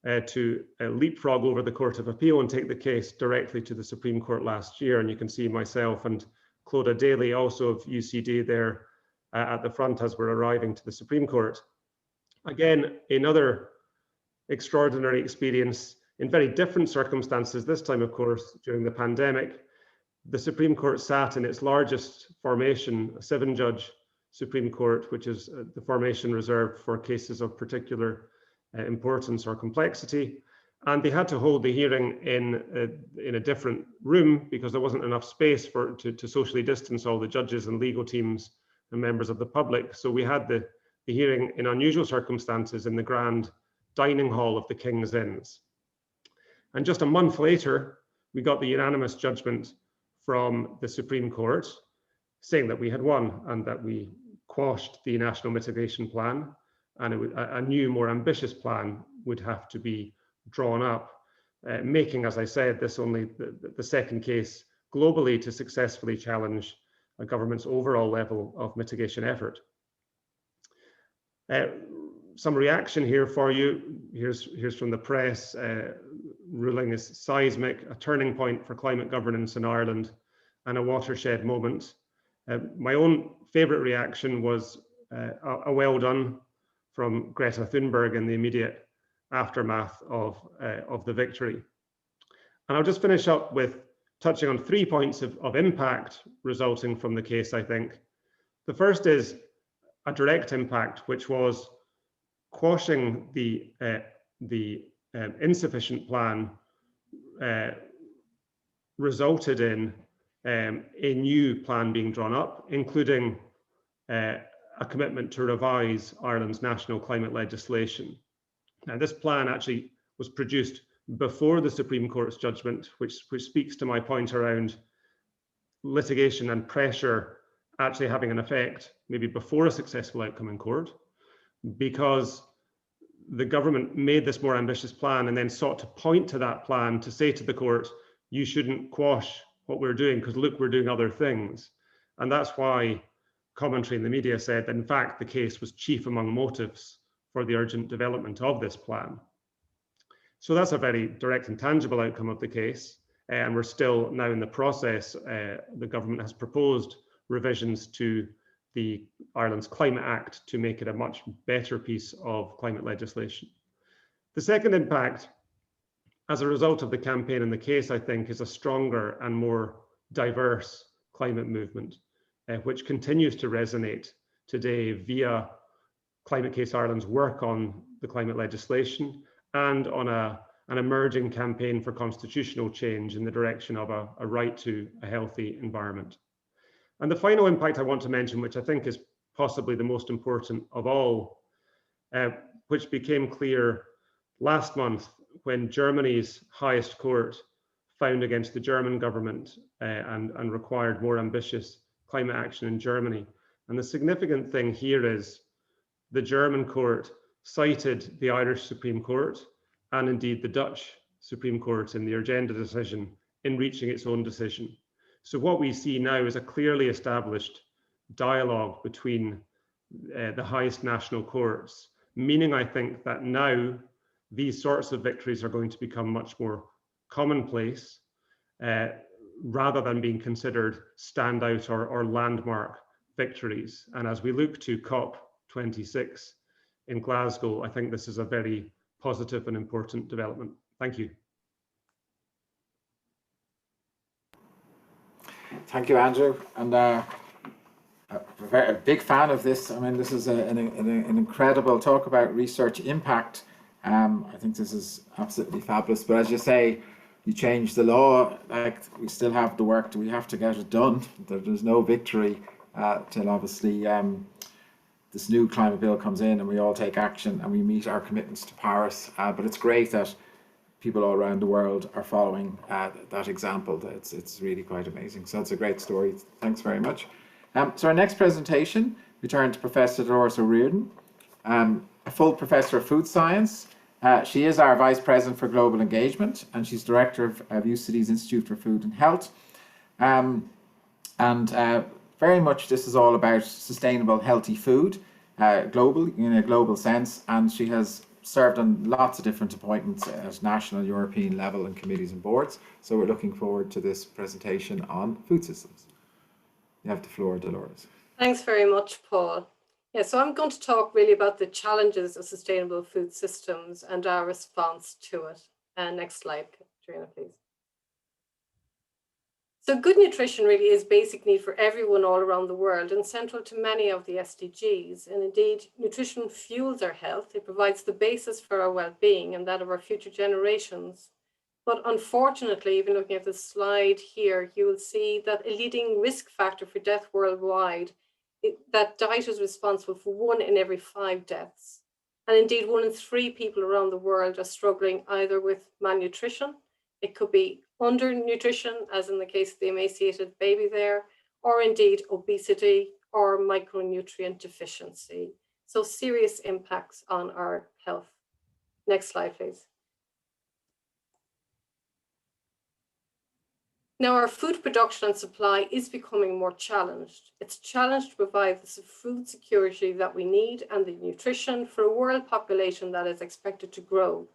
to leapfrog over the Court of Appeal and take the case directly to the Supreme Court last year. And you can see myself and Clodagh Daly, also of UCD, there at the front as we're arriving to the Supreme Court. Again, another extraordinary experience in very different circumstances. This time, of course, during the pandemic. The Supreme Court sat in its largest formation, a 7-judge Supreme Court, which is the formation reserved for cases of particular importance or complexity. And they had to hold the hearing in a different room because there wasn't enough space to socially distance all the judges and legal teams and members of the public. So we had the hearing in unusual circumstances in the grand dining hall of the King's Inns. And just a month later, we got the unanimous judgment from the Supreme Court saying that we had won and that we quashed the National Mitigation Plan, and a new, more ambitious plan would have to be drawn up, making, as I said, this only the second case globally to successfully challenge a government's overall level of mitigation effort. Some reaction here for you. Here's from the press. Ruling is seismic, a turning point for climate governance in Ireland and a watershed moment. My own favourite reaction was a well done from Greta Thunberg in the immediate aftermath of the victory. And I'll just finish up with touching on 3 points of impact resulting from the case, I think. The first is a direct impact, which was quashing the insufficient plan resulted in a new plan being drawn up, including a commitment to revise Ireland's national climate legislation. Now, this plan actually was produced before the Supreme Court's judgment, which speaks to my point around litigation and pressure actually having an effect maybe before a successful outcome in court, because the government made this more ambitious plan and then sought to point to that plan to say to the court, you shouldn't quash what we're doing because look, we're doing other things. And that's why commentary in the media said that in fact the case was chief among motives for the urgent development of this plan. So that's a very direct and tangible outcome of the case. And we're still now in the process. The government has proposed revisions to the Ireland's Climate Act to make it a much better piece of climate legislation. The second impact, as a result of the campaign and the case, I think, is a stronger and more diverse climate movement, which continues to resonate today via Climate Case Ireland's work on the climate legislation and on an emerging campaign for constitutional change in the direction of a right to a healthy environment. And the final impact I want to mention, which I think is possibly the most important of all, which became clear last month when Germany's highest court found against the German government and required more ambitious climate action in Germany. And the significant thing here is the German court cited the Irish Supreme Court and indeed the Dutch Supreme Court in the Urgenda decision in reaching its own decision. So what we see now is a clearly established dialogue between the highest national courts, meaning I think that now these sorts of victories are going to become much more commonplace rather than being considered standout or landmark victories. And as we look to COP26 in Glasgow, I think this is a very positive and important development. Thank you. Thank you, Andrew. And a big fan of this. I mean, this is an incredible talk about research impact. I think this is absolutely fabulous. But as you say, you change the law, like we still have the work, we have to get it done. There's no victory till obviously this new climate bill comes in and we all take action and we meet our commitments to Paris. But it's great that people all around the world are following that example. It's really quite amazing. So it's a great story. Thanks very much. So our next presentation, we turn to Professor Dolores O'Riordan, a full professor of food science. She is our Vice President for Global Engagement and she's Director of UCD's Institute for Food and Health. Very much this is all about sustainable, healthy food, globally, in a global sense, and she has served on lots of different appointments at national, European level and committees and boards. So we're looking forward to this presentation on food systems. You have the floor, Dolores. Thanks very much, Paul. Yeah, so I'm going to talk really about the challenges of sustainable food systems and our response to it. Next slide, Katrina, please. So good nutrition really is basic need for everyone all around the world and central to many of the SDGs. And indeed, nutrition fuels our health. It provides the basis for our well-being and that of our future generations. But unfortunately, even looking at the slide here, you will see that a leading risk factor for death worldwide, that diet is responsible for 1 in every 5 deaths. And indeed, 1 in 3 people around the world are struggling either with malnutrition, it could be undernutrition, as in the case of the emaciated baby there, or indeed obesity or micronutrient deficiency. So serious impacts on our health. Next slide, please. Now, our food production and supply is becoming more challenged. It's challenged to provide the food security that we need and the nutrition for a world population that is expected to grow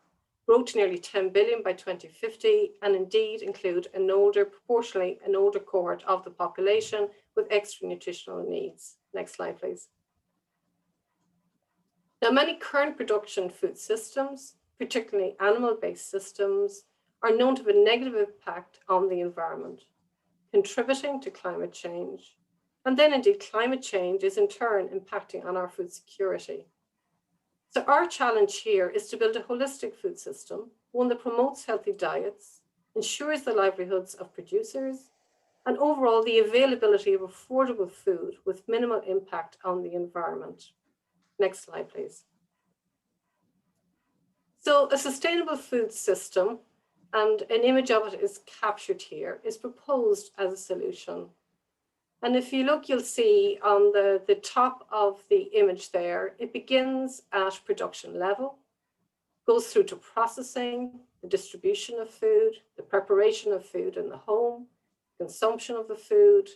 to nearly 10 billion by 2050, and indeed include proportionally an older cohort of the population with extra nutritional needs. Next slide, please. Now, many current production food systems, particularly animal-based systems, are known to have a negative impact on the environment, contributing to climate change. And then indeed, climate change is in turn impacting on our food security. So our challenge here is to build a holistic food system, one that promotes healthy diets, ensures the livelihoods of producers, and overall the availability of affordable food with minimal impact on the environment. Next slide, please. So a sustainable food system, and an image of it is captured here, is proposed as a solution. And if you look, you'll see on the top of the image there, it begins at production level, goes through to processing, the distribution of food, the preparation of food in the home, consumption of the food,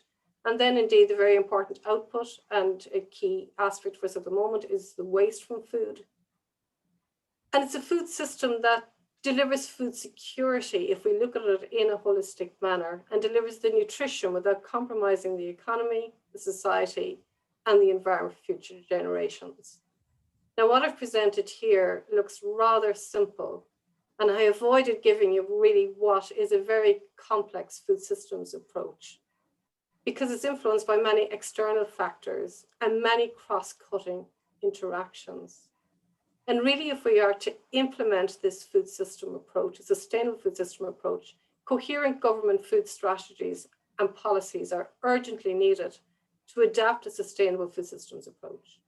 and then indeed the very important output, and a key aspect for us at the moment is the waste from food. And it's a food system that delivers food security if we look at it in a holistic manner, and delivers the nutrition without compromising the economy, the society, and the environment for future generations. Now, what I've presented here looks rather simple, and I avoided giving you really what is a very complex food systems approach, because it's influenced by many external factors and many cross-cutting interactions. And really, if we are to implement this food system approach, a sustainable food system approach, coherent government food strategies and policies are urgently needed to adapt a sustainable food systems approach.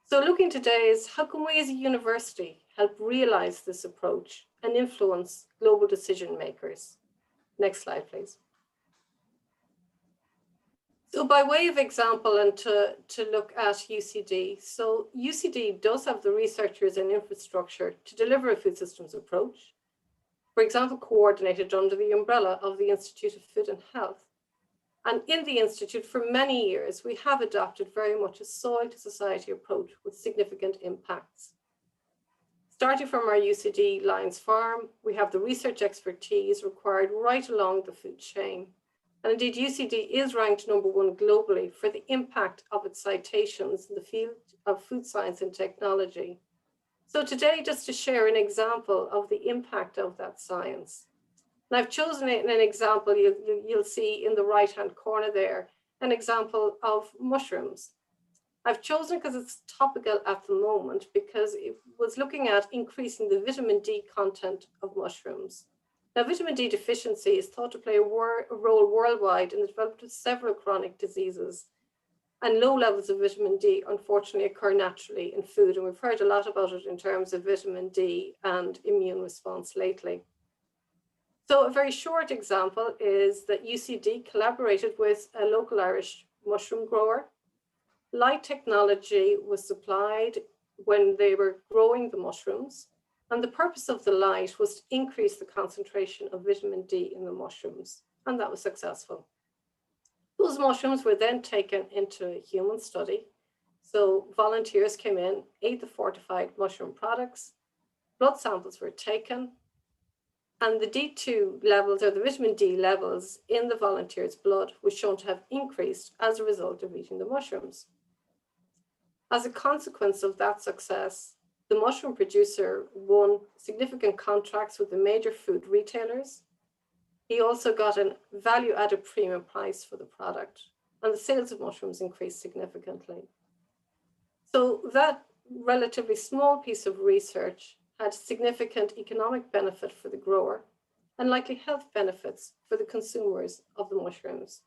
So looking today is, how can we as a university help realize this approach and influence global decision makers? Next slide, please. So by way of example, and to look at UCD, so UCD does have the researchers and infrastructure to deliver a food systems approach, for example, coordinated under the umbrella of the Institute of Food and Health. And in the Institute, for many years, we have adopted very much a soil to society approach with significant impacts. Starting from our UCD Lions Farm, we have the research expertise required right along the food chain. And indeed, UCD is ranked #1 globally for the impact of its citations in the field of food science and technology. So today, just to share an example of the impact of that science. And I've chosen an example, you'll see in the right-hand corner there, an example of mushrooms. I've chosen because it's topical at the moment, because it was looking at increasing the vitamin D content of mushrooms. Now, vitamin D deficiency is thought to play a role worldwide in the development of several chronic diseases. And low levels of vitamin D, unfortunately, occur naturally in food. And we've heard a lot about it in terms of vitamin D and immune response lately. So a very short example is that UCD collaborated with a local Irish mushroom grower. Light technology was supplied when they were growing the mushrooms. And the purpose of the light was to increase the concentration of vitamin D in the mushrooms, and that was successful. Those mushrooms were then taken into a human study. So volunteers came in, ate the fortified mushroom products, blood samples were taken, and the D2 levels, or the vitamin D levels in the volunteers' blood, was shown to have increased as a result of eating the mushrooms. As a consequence of that success, the mushroom producer won significant contracts with the major food retailers. He also got a value-added premium price for the product, and the sales of mushrooms increased significantly. So that relatively small piece of research had significant economic benefit for the grower and likely health benefits for the consumers of the mushrooms.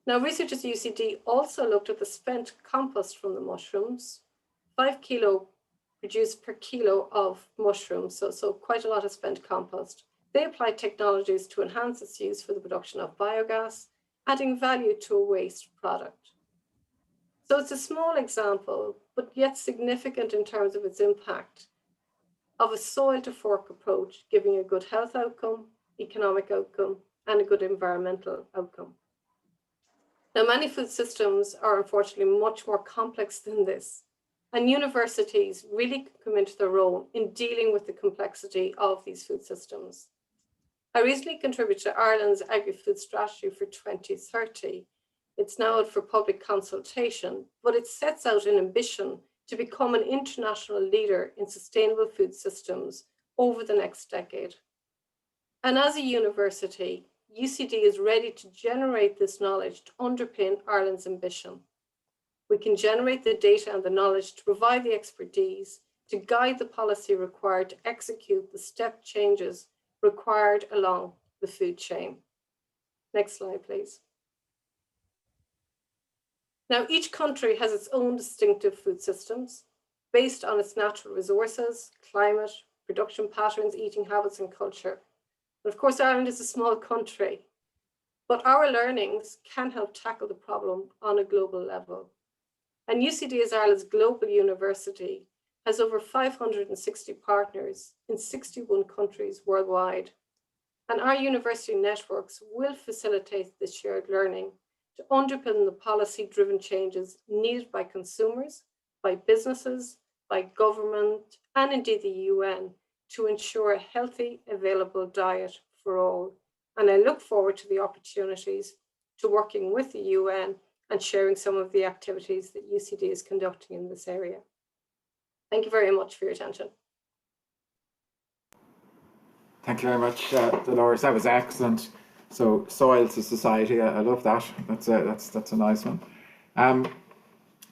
Now, researchers at UCD also looked at the spent compost from the mushrooms. 5 kilo produced per kilo of mushrooms, so quite a lot of spent compost. They applied technologies to enhance its use for the production of biogas, adding value to a waste product. So it's a small example, but yet significant in terms of its impact of a soil to fork approach, giving a good health outcome, economic outcome, and a good environmental outcome. Now, many food systems are unfortunately much more complex than this. And universities really come into their own in dealing with the complexity of these food systems. I recently contributed to Ireland's Agri-Food Strategy for 2030. It's now out for public consultation, but it sets out an ambition to become an international leader in sustainable food systems over the next decade. And as a university, UCD is ready to generate this knowledge to underpin Ireland's ambition. We can generate the data and the knowledge to provide the expertise to guide the policy required to execute the step changes required along the food chain. Next slide, please. Now, each country has its own distinctive food systems based on its natural resources, climate, production patterns, eating habits, and culture. And of course, Ireland is a small country. but our learnings can help tackle the problem on a global level. And UCD as Ireland's global university has over 560 partners in 61 countries worldwide. And our university networks will facilitate this shared learning to underpin the policy-driven changes needed by consumers, by businesses, by government, and indeed the UN to ensure a healthy, available diet for all. And I look forward to the opportunities to working with the UN and sharing some of the activities that UCD is conducting in this area. Thank you very much for your attention. Thank you very much, Dolores. That was excellent. So, soil to society. I love that. That's a nice one.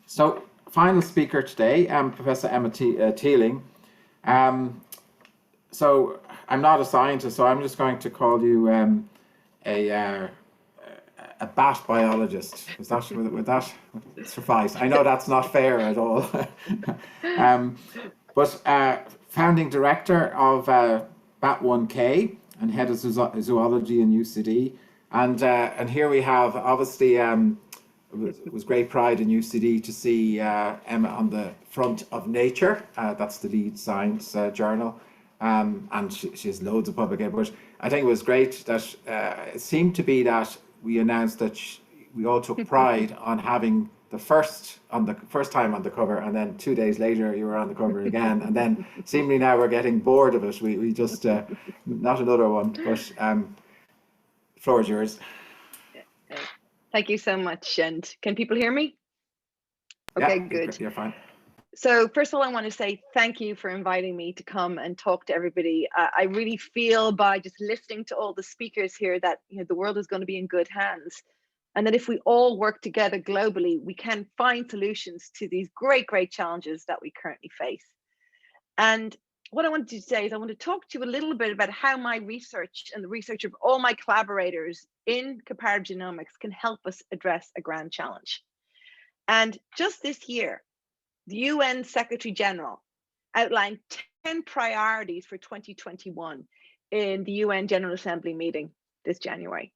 So, final speaker today, Professor Emma Teeling. So, I'm not a scientist, so I'm just going to call you a bat biologist. Would that suffice? I know that's not fair at all. But founding director of Bat1K and head of zoology in UCD, and here we have obviously it was great pride in UCD to see Emma on the front of Nature. That's the lead science journal, and she has loads of publications. But I think it was great that it seemed to be that we announced that we all took pride on having the first time on the cover, and then 2 days later you were on the cover again, and then seemingly now we're getting bored of it. We just not another one. But the floor is yours. Thank you so much. And can people hear me? Okay, Yeah, good. You're fine. So first of all, I want to say thank you for inviting me to come and talk to everybody. I really feel by just listening to all the speakers here that the world is going to be in good hands, and that if we all work together globally, we can find solutions to these great challenges that we currently face. And what I wanted to say is I want to talk to you a little bit about how my research and the research of all my collaborators in comparative genomics can help us address a grand challenge. And just this year, the UN Secretary General outlined 10 priorities for 2021 in the UN General Assembly meeting this January.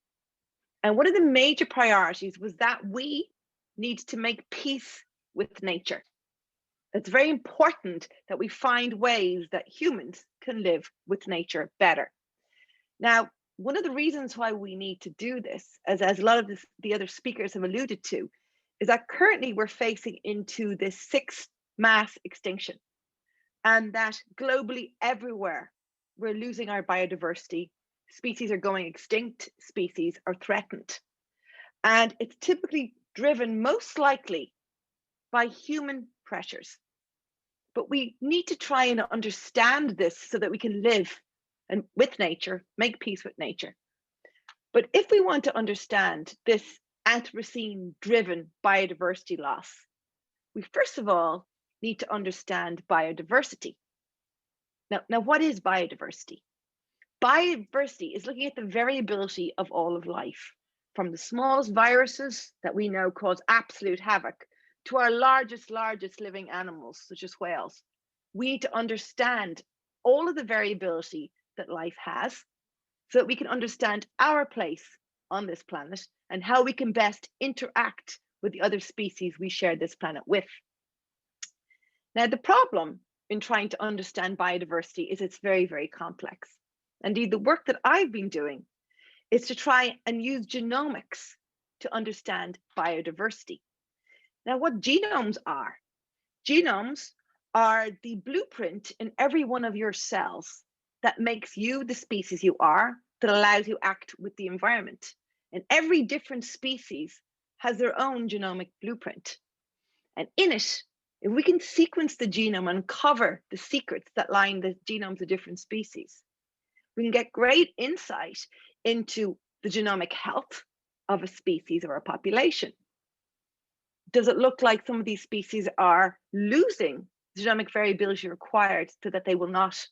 And one of the major priorities was that we need to make peace with nature. It's very important that we find ways that humans can live with nature better. Now, one of the reasons why we need to do this, as a lot of the other speakers have alluded to, is that currently we're facing into this 6th mass extinction, and that globally everywhere we're losing our biodiversity. Species are going extinct, species are threatened. And it's typically driven most likely by human pressures. But we need to try and understand this so that we can live with nature, make peace with nature. But if we want to understand this Anthropocene-driven biodiversity loss, we first of all need to understand biodiversity. Now, what is biodiversity? Biodiversity is looking at the variability of all of life, from the smallest viruses that we know cause absolute havoc to our largest living animals, such as whales. We need to understand all of the variability that life has so that we can understand our place on this planet and how we can best interact with the other species we share this planet with. Now, the problem in trying to understand biodiversity is it's very complex. Indeed, the work that I've been doing is to try and use genomics to understand biodiversity. Now, what genomes are the blueprint in every one of your cells that makes you the species you are, that allows you to act with the environment. And every different species has their own genomic blueprint. And in it, if we can sequence the genome and uncover the secrets that line the genomes of different species, we can get great insight into the genomic health of a species or a population. Does it look like some of these species are losing the genomic variability required so that they will not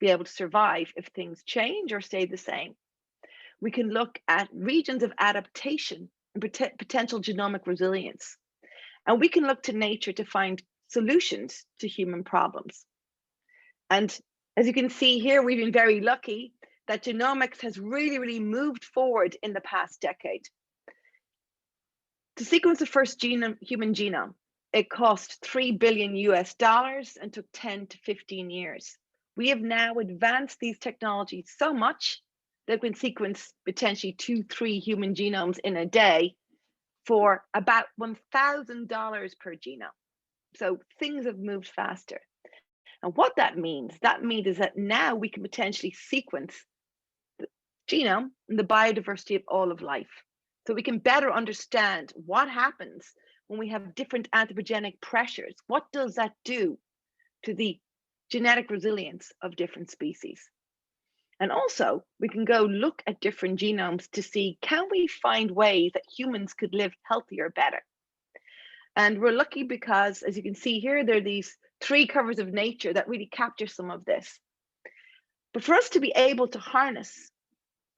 be able to survive if things change or stay the same? We can look at regions of adaptation and potential genomic resilience. And we can look to nature to find solutions to human problems. And as you can see here, we've been very lucky that genomics has really moved forward in the past decade. To sequence the first human genome, it cost $3 billion and took 10 to 15 years. We have now advanced these technologies so much that we can sequence potentially 2-3 human genomes in a day for about $1,000 per genome. So things have moved faster. And what that means is that now we can potentially sequence the genome and the biodiversity of all of life. So we can better understand what happens when we have different anthropogenic pressures. What does that do to the genetic resilience of different species? And also, we can go look at different genomes to see, can we find ways that humans could live healthier, better? And we're lucky because, as you can see here, there are these 3 covers of Nature that really capture some of this. But for us to be able to harness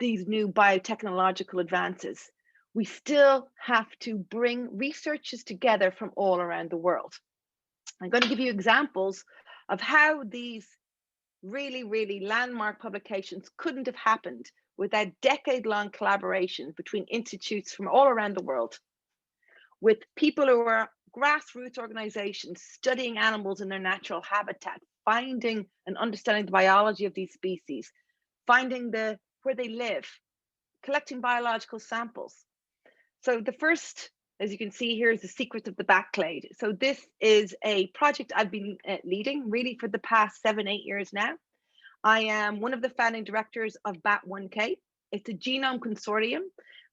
these new biotechnological advances, we still have to bring researchers together from all around the world. I'm going to give you examples of how these really landmark publications couldn't have happened without decade-long collaboration between institutes from all around the world, with people who are grassroots organizations studying animals in their natural habitat, finding and understanding the biology of these species, finding where they live, collecting biological samples. So the first, as you can see here, is the secret of the backclade. So this is a project I've been leading really for the past 7-8 years now. I am one of the founding directors of BAT1K. It's a genome consortium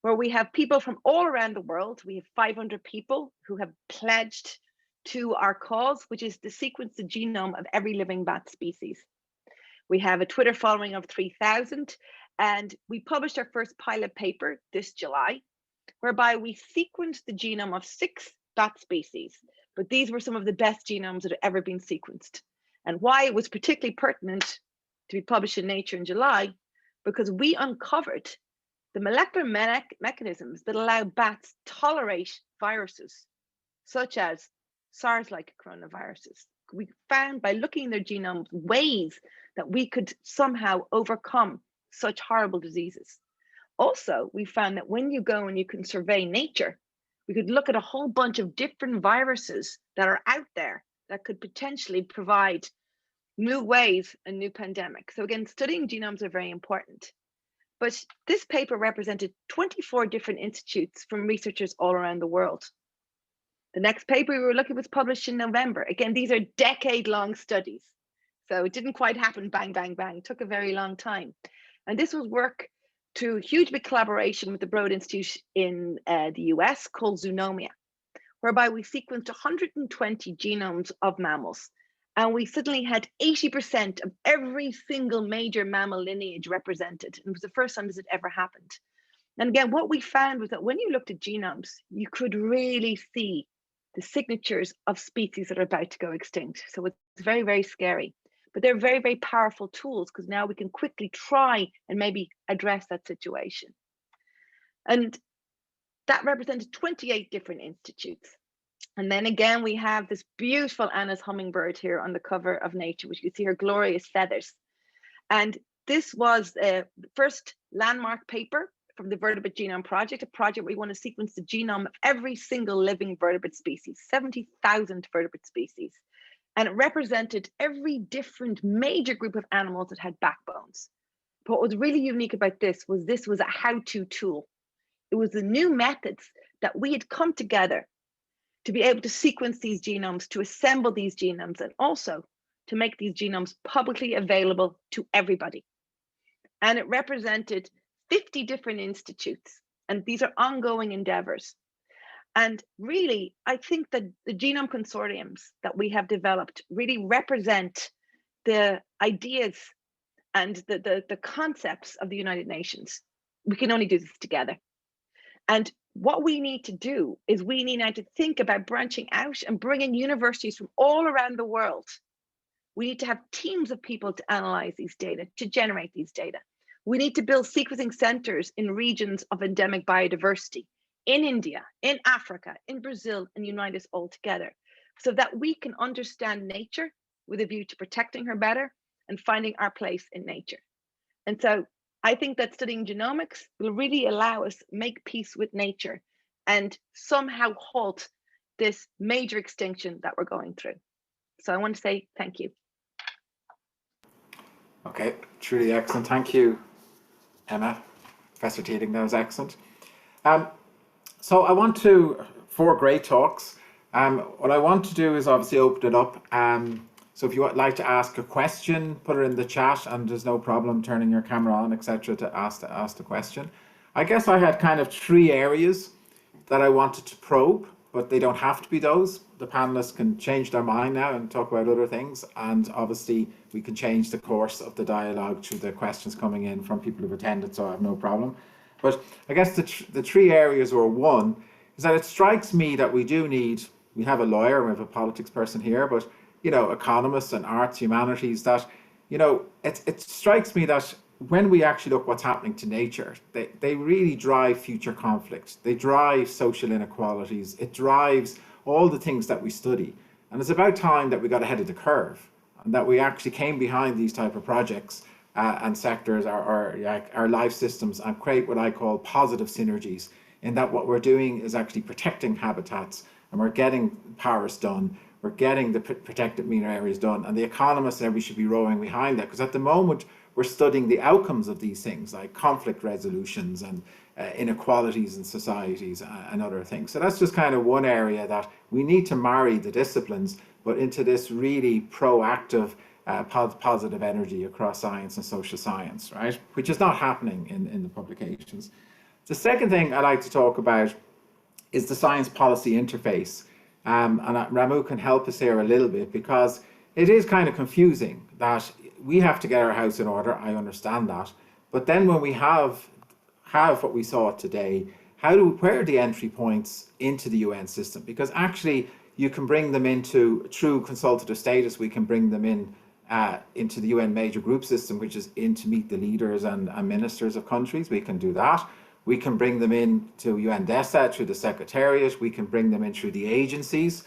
where we have people from all around the world. We have 500 people who have pledged to our cause, which is to sequence the genome of every living bat species. We have a Twitter following of 3,000, and we published our first pilot paper this July, whereby we sequenced the genome of 6 bat species, but these were some of the best genomes that have ever been sequenced. And why it was particularly pertinent to be published in Nature in July, because we uncovered the molecular mechanisms that allow bats to tolerate viruses, such as SARS-like coronaviruses. We found by looking at their genomes ways that we could somehow overcome such horrible diseases. Also, we found that when you go and you can survey nature, we could look at a whole bunch of different viruses that are out there that could potentially provide new ways and new pandemics. So again, studying genomes are very important. But this paper represented 24 different institutes from researchers all around the world. The next paper we were looking at was published in November. Again, these are decade-long studies. So it didn't quite happen bang, bang, bang. It took a very long time. And this was work through huge big collaboration with the Broad Institute in the US called Zoonomia, whereby we sequenced 120 genomes of mammals. And we suddenly had 80% of every single major mammal lineage represented. And it was the first time this had ever happened. And again, what we found was that when you looked at genomes, you could really see the signatures of species that are about to go extinct. So it's very, very scary. But they're very, very powerful tools because now we can quickly try and maybe address that situation. And that represented 28 different institutes. And then again, we have this beautiful Anna's hummingbird here on the cover of Nature, which you can see her glorious feathers. And this was the first landmark paper from the Vertebrate Genome Project, a project where we want to sequence the genome of every single living vertebrate species, 70,000 vertebrate species. And it represented every different major group of animals that had backbones. But what was really unique about this was a how-to tool. It was the new methods that we had come together to be able to sequence these genomes, to assemble these genomes, and also to make these genomes publicly available to everybody. And it represented 50 different institutes, and these are ongoing endeavors. And really, I think that the genome consortiums that we have developed really represent the ideas and the concepts of the United Nations. We can only do this together. And what we need to do is we need now to think about branching out and bringing universities from all around the world. We need to have teams of people to analyze these data, to generate these data. We need to build sequencing centers in regions of endemic biodiversity, in India, in Africa, in Brazil, and unite us all together so that we can understand nature with a view to protecting her better and finding our place in nature. And so I think that studying genomics will really allow us make peace with nature and somehow halt this major extinction that we're going through. So I want to say thank you. Okay, truly excellent. Thank you, Emma. Professor Teeling, that was excellent. So I want to, 4 great talks. What I want to do is obviously open it up. So if you would like to ask a question, put it in the chat, and there's no problem turning your camera on, etc., to ask the question. I guess I had kind of 3 areas that I wanted to probe, but they don't have to be those. The panelists can change their mind now and talk about other things, and obviously we can change the course of the dialogue through the questions coming in from people who've attended, so I have no problem. But I guess the 3 areas were, one, is that it strikes me that we have a lawyer, we have a politics person here, but economists and arts, humanities, that, it strikes me that when we actually look what's happening to nature, they really drive future conflicts. They drive social inequalities. It drives all the things that we study. And it's about time that we got ahead of the curve and that we actually came behind these type of projects and sectors, our life systems, and create what I call positive synergies, in that what we're doing is actually protecting habitats, and we're getting Paris done. We're getting the protected marine areas done, and the economists and everybody should be rowing behind that, because at the moment we're studying the outcomes of these things, like conflict resolutions and inequalities in societies and other things. So that's just kind of one area that we need to marry the disciplines, but into this really proactive, positive energy across science and social science, right? Which is not happening in the publications. The second thing I'd like to talk about is the science policy interface. And Ramu can help us here a little bit, because it is kind of confusing that we have to get our house in order. I understand that. But then when we have what we saw today, where are the entry points into the UN system? Because actually you can bring them into, through consultative status, we can bring them in into the UN major group system, which is in to meet the leaders and ministers of countries. We can do that. We can bring them in to UNDESA through the Secretariat. We can bring them in through the agencies,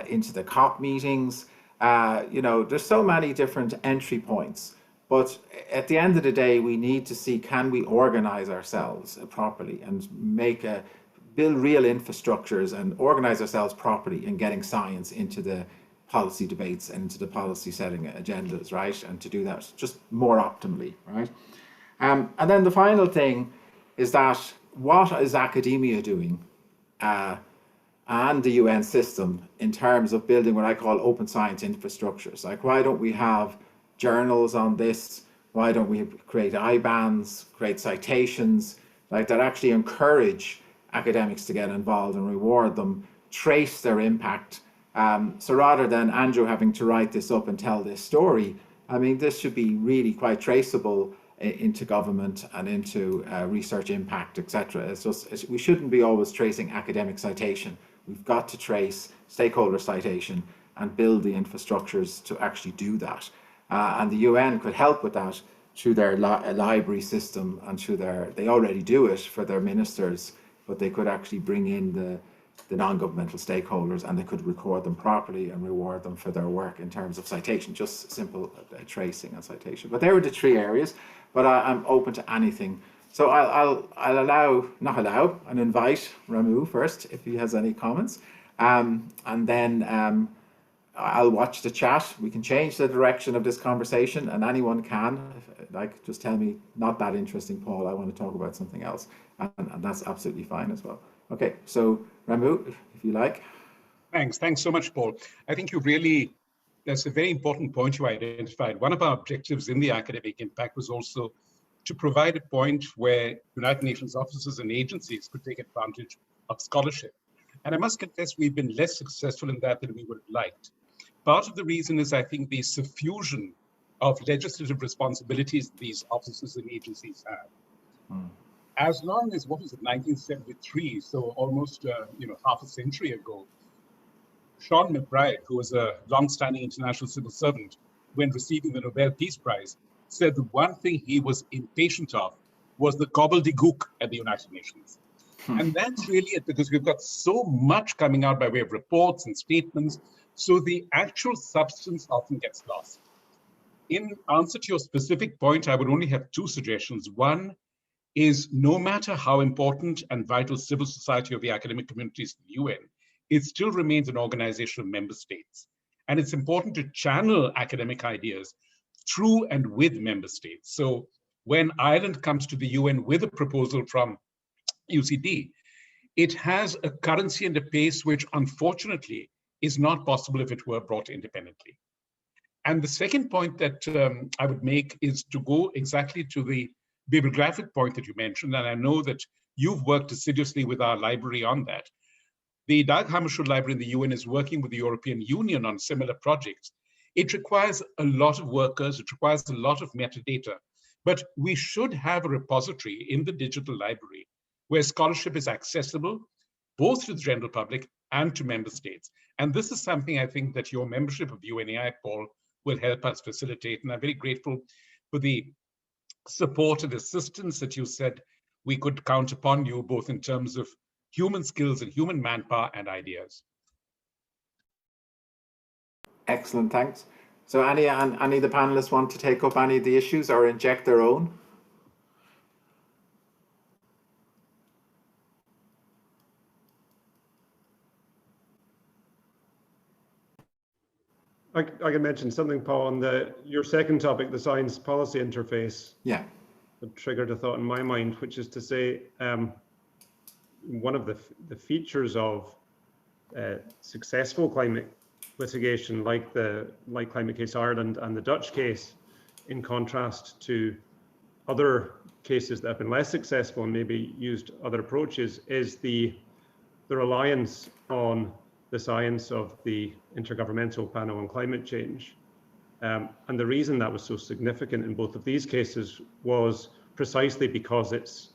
into the COP meetings. There's so many different entry points. But at the end of the day, we need to see, can we organize ourselves properly and build real infrastructures and organize ourselves properly in getting science into the policy debates and into the policy setting agendas, right? And to do that just more optimally, right? And then the final thing is that, what is academia doing and the UN system in terms of building what I call open science infrastructures? Like, why don't we have journals on this? Why don't we create IBANs, create citations, like, that actually encourage academics to get involved and reward them, trace their impact? So rather than Andrew having to write this up and tell this story, I mean, this should be really quite traceable into government and into research impact, etc. We shouldn't be always tracing academic citation. We've got to trace stakeholder citation and build the infrastructures to actually do that. And the UN could help with that through their library system and through they already do it for their ministers, but they could actually bring in the non-governmental stakeholders, and they could record them properly and reward them for their work in terms of citation, just simple tracing and citation. But there were the 3 areas, but I'm open to anything. So I'll invite Ramu first if he has any comments, and then I'll watch the chat. We can change the direction of this conversation, and anyone can, like, just tell me, not that interesting, Paul, I want to talk about something else, and that's absolutely fine as well. Okay, so Ramu, if you like. Thanks so much, Paul. I think that's a very important point you identified. One of our objectives in the academic impact was also to provide a point where United Nations offices and agencies could take advantage of scholarship. And I must confess, we've been less successful in that than we would have liked. Part of the reason is, I think, the suffusion of legislative responsibilities these offices and agencies have. As long as, 1973, so almost half a century ago, Sean McBride, who was a long-standing international civil servant, when receiving the Nobel Peace Prize, said the one thing he was impatient of was the gobbledygook at the United Nations. And that's really it, because we've got so much coming out by way of reports and statements, so the actual substance often gets lost. In answer to your specific point, I would only have two suggestions. One is, no matter how important and vital civil society or the academic community is to the UN, it still remains an organization of member states. And it's important to channel academic ideas through and with member states. So when Ireland comes to the UN with a proposal from UCD, it has a currency and a pace which unfortunately is not possible if it were brought independently. And the second point that I would make is to go exactly to the bibliographic point that you mentioned, and I know that you've worked assiduously with our library on that. The Dag Hammarskjöld Library in the UN is working with the European Union on similar projects. It requires a lot of workers, it requires a lot of metadata, but we should have a repository in the digital library where scholarship is accessible both to the general public and to member states. And this is something I think that your membership of UNAI, Paul, will help us facilitate. And I'm very grateful for the support and assistance that you said we could count upon you, both in terms of human skills and human manpower and ideas. Excellent, thanks. So any of the panelists want to take up any of the issues or inject their own? I can mention something, Paul, on your second topic, the science policy interface. Yeah. That triggered a thought in my mind, which is to say, one of the features of successful climate litigation, like Climate Case Ireland and the Dutch case, in contrast to other cases that have been less successful and maybe used other approaches, is the reliance on the science of the Intergovernmental Panel on Climate Change. And the reason that was so significant in both of these cases was precisely because it's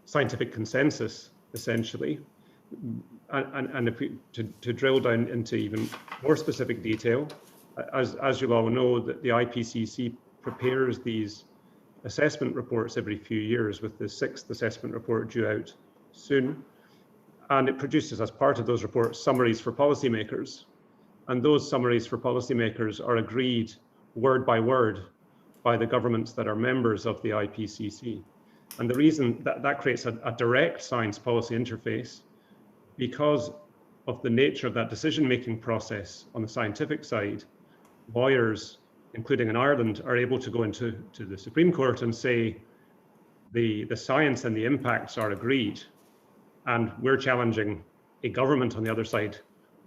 scientific consensus, essentially. And if we, to drill down into even more specific detail, as you all know, that the IPCC prepares these assessment reports every few years, with the 6th assessment report due out soon. And it produces, as part of those reports, summaries for policymakers. And those summaries for policymakers are agreed word by word by the governments that are members of the IPCC. And the reason that creates a direct science policy interface, because of the nature of that decision-making process on the scientific side, lawyers, including in Ireland, are able to go into the Supreme Court and say the science and the impacts are agreed. And we're challenging a government on the other side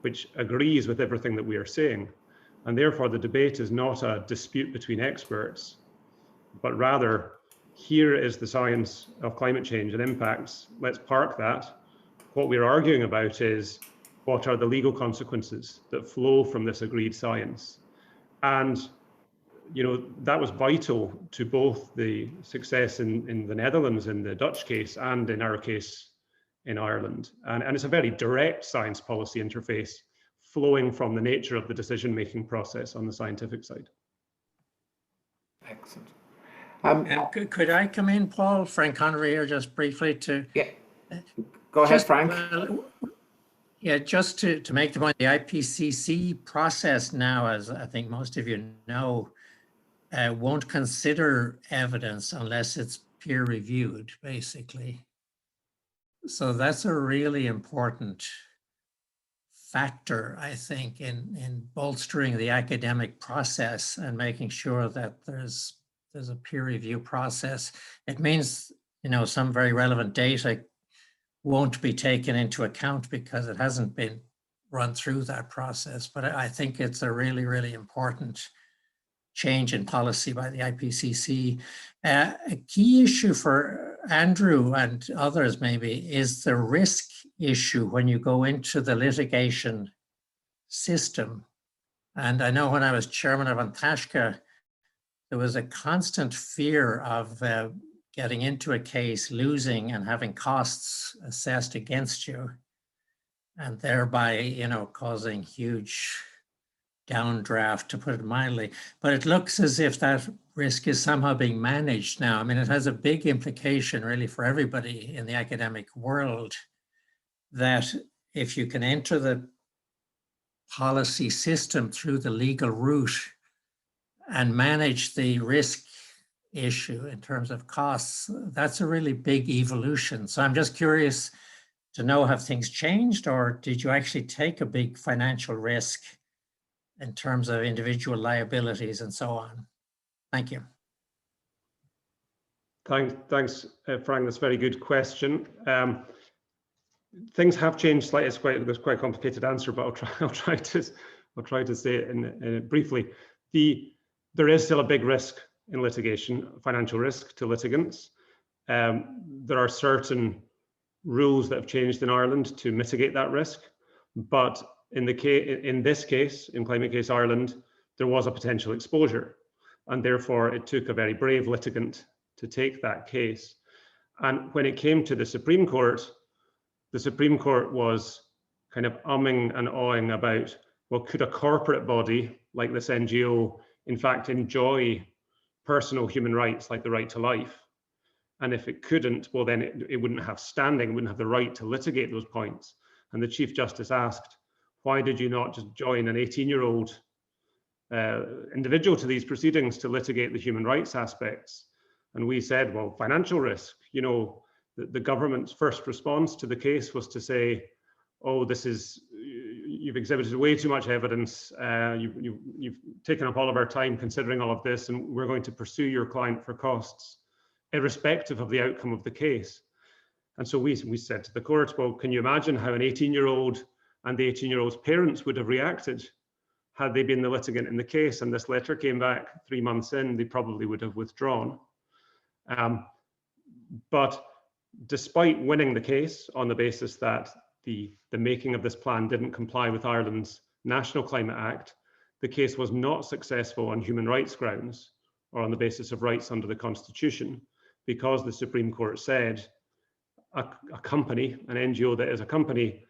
which agrees with everything that we are saying. And therefore, the debate is not a dispute between experts, but rather, here is the science of climate change and impacts. Let's park that. What we're arguing about is, what are the legal consequences that flow from this agreed science? And that was vital to both the success in the Netherlands in the Dutch case and in our case in Ireland. And it's a very direct science policy interface flowing from the nature of the decision-making process on the scientific side. Excellent. Could I come in, Paul? Frank Connery here, just briefly to... Yeah. Go ahead, Frank. Yeah, just to make the point, the IPCC process now, as I think most of you know, won't consider evidence unless it's peer reviewed, basically. So that's a really important factor, I think, in bolstering the academic process and making sure that there's a peer review process. It means, some very relevant data won't be taken into account because it hasn't been run through that process. But I think it's a really, really important change in policy by the IPCC. A key issue for Andrew and others maybe is the risk issue when you go into the litigation system. And I know when I was chairman of Antashka, there was a constant fear of getting into a case, losing and having costs assessed against you, and thereby, causing huge downdraft, to put it mildly. But it looks as if that risk is somehow being managed now. I mean, it has a big implication really for everybody in the academic world, that if you can enter the policy system through the legal route, and manage the risk issue in terms of costs, that's a really big evolution. So I'm just curious to know, have things changed, or did you actually take a big financial risk in terms of individual liabilities and so on? Thank you. Thanks, Frank. That's a very good question. Things have changed slightly. It's quite a complicated answer, but I'll try to say it in briefly. There is still a big risk in litigation, financial risk to litigants. There are certain rules that have changed in Ireland to mitigate that risk, but in this case, in Climate Case Ireland, there was a potential exposure, and therefore it took a very brave litigant to take that case. And when it came to the Supreme Court was kind of umming and awing about, well, could a corporate body like this NGO in fact enjoy personal human rights like the right to life? And if it couldn't, well, then it wouldn't have standing, wouldn't have the right to litigate those points. And the Chief Justice asked, why did you not just join an 18-year-old individual to these proceedings to litigate the human rights aspects? And we said, well, financial risk. You know, the government's first response to the case was to say, oh, you've exhibited way too much evidence. You've taken up all of our time considering all of this, and we're going to pursue your client for costs, irrespective of the outcome of the case. And so we said to the court, well, can you imagine how an 18-year-old and the 18-year-old's parents would have reacted had they been the litigant in the case? And this letter came back 3 months in, they probably would have withdrawn. But despite winning the case on the basis that the making of this plan didn't comply with Ireland's National Climate Act, the case was not successful on human rights grounds or on the basis of rights under the Constitution, because the Supreme Court said a company, an NGO that is a company,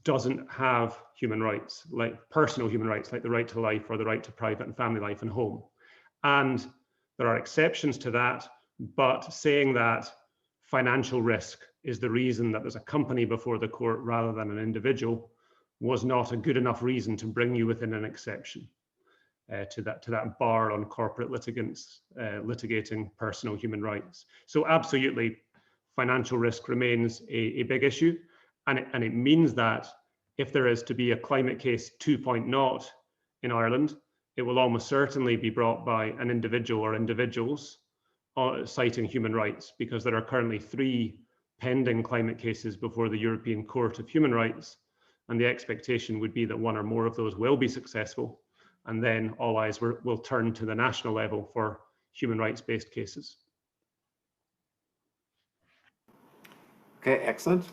doesn't have human rights, like personal human rights, like the right to life or the right to private and family life and home. And there are exceptions to that, but saying that financial risk is the reason that there's a company before the court rather than an individual was not a good enough reason to bring you within an exception to that bar on corporate litigants litigating personal human rights. So absolutely, financial risk remains a big issue, and it means that if there is to be a climate case 2.0 in Ireland, it will almost certainly be brought by an individual or individuals citing human rights, because there are currently 3 pending climate cases before the European Court of Human Rights, and the expectation would be that 1 or more of those will be successful, and then all eyes will turn to the national level for human rights-based cases. Okay, excellent.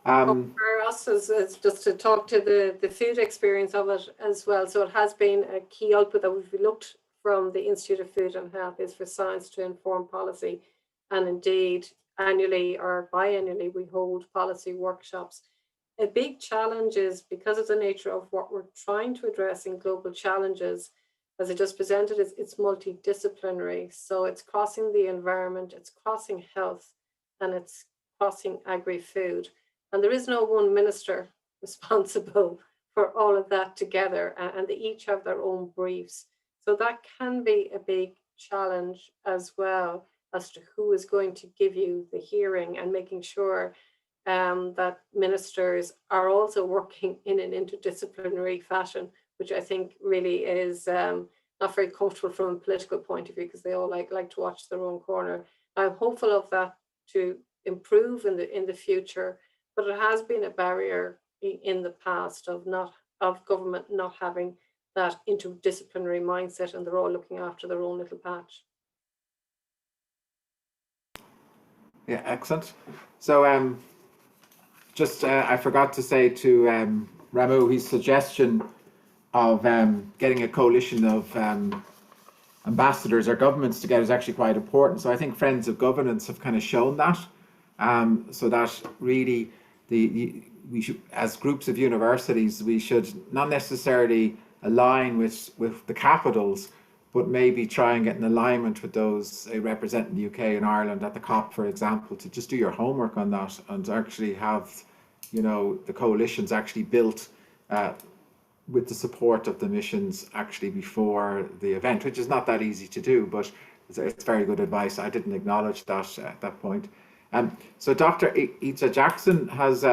For us, is just to talk to the food experience of it as well. So it has been a key output that we've looked from the Institute of Food and Health is for science to inform policy. And indeed, annually or biannually, we hold policy workshops. A big challenge is, because of the nature of what we're trying to address in global challenges, as I just presented, it's multidisciplinary. So it's crossing the environment, it's crossing health, and it's crossing agri-food. And there is no one minister responsible for all of that together, and they each have their own briefs. So that can be a big challenge as well, as to who is going to give you the hearing, and making sure that ministers are also working in an interdisciplinary fashion, which I think really is not very comfortable from a political point of view, because they all like to watch their own corner. I'm hopeful of that to improve in the future, but it has been a barrier in the past of government not having that interdisciplinary mindset, and they're all looking after their own little patch. Yeah, excellent. So I forgot to say to Ramu, his suggestion of getting a coalition of ambassadors or governments together is actually quite important. So I think Friends of Governance have kind of shown that, so that really we should, as groups of universities, we should not necessarily align with the capitals, but maybe try and get an alignment with those representing the UK and Ireland at the COP, for example, to just do your homework on that and actually have, the coalitions actually built with the support of the missions actually before the event, which is not that easy to do, but it's very good advice. I didn't acknowledge that at that point. So Dr. Ita Jackson has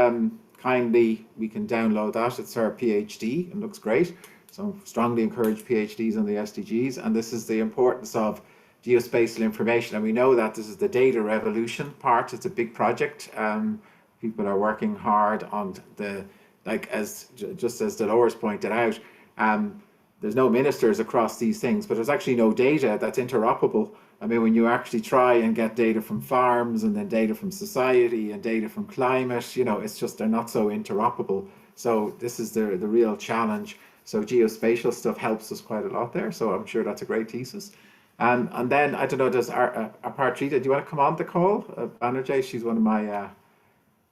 kindly, we can download that. It's her PhD. It looks great. So strongly encourage PhDs on the SDGs. And this is the importance of geospatial information. And we know that this is the data revolution part. It's a big project. People are working hard on the, like just as Dolores pointed out, there's no ministers across these things, but there's actually no data that's interoperable. I mean, when you actually try and get data from farms and then data from society and data from climate, you know, it's just, they're not so interoperable. So this is the real challenge. So geospatial stuff helps us quite a lot there. So I'm sure that's a great thesis. And then, I don't know, does Apartrita, do you want to come on the call? Banerjee, she's one of my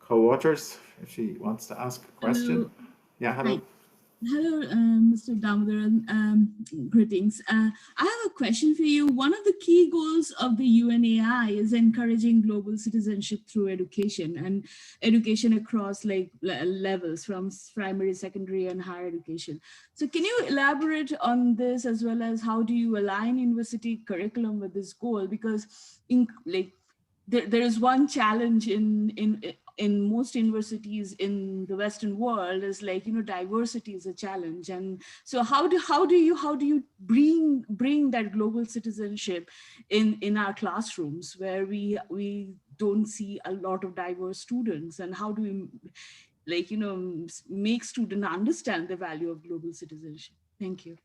co-authors, if she wants to ask a question. Hello. Yeah, hello. Hi. Hello, Mr. Damodaran. Greetings. I have a question for you. One of the key goals of the UNAI is encouraging global citizenship through education, and education across like levels from primary, secondary, and higher education. So can you elaborate on this, as well as how do you align university curriculum with this goal? Because there is one challenge in most universities in the Western world is like, you know, diversity is a challenge. And so how do you bring that global citizenship in our classrooms where we don't see a lot of diverse students, and how do we, like, you know, make students understand the value of global citizenship? Thank you.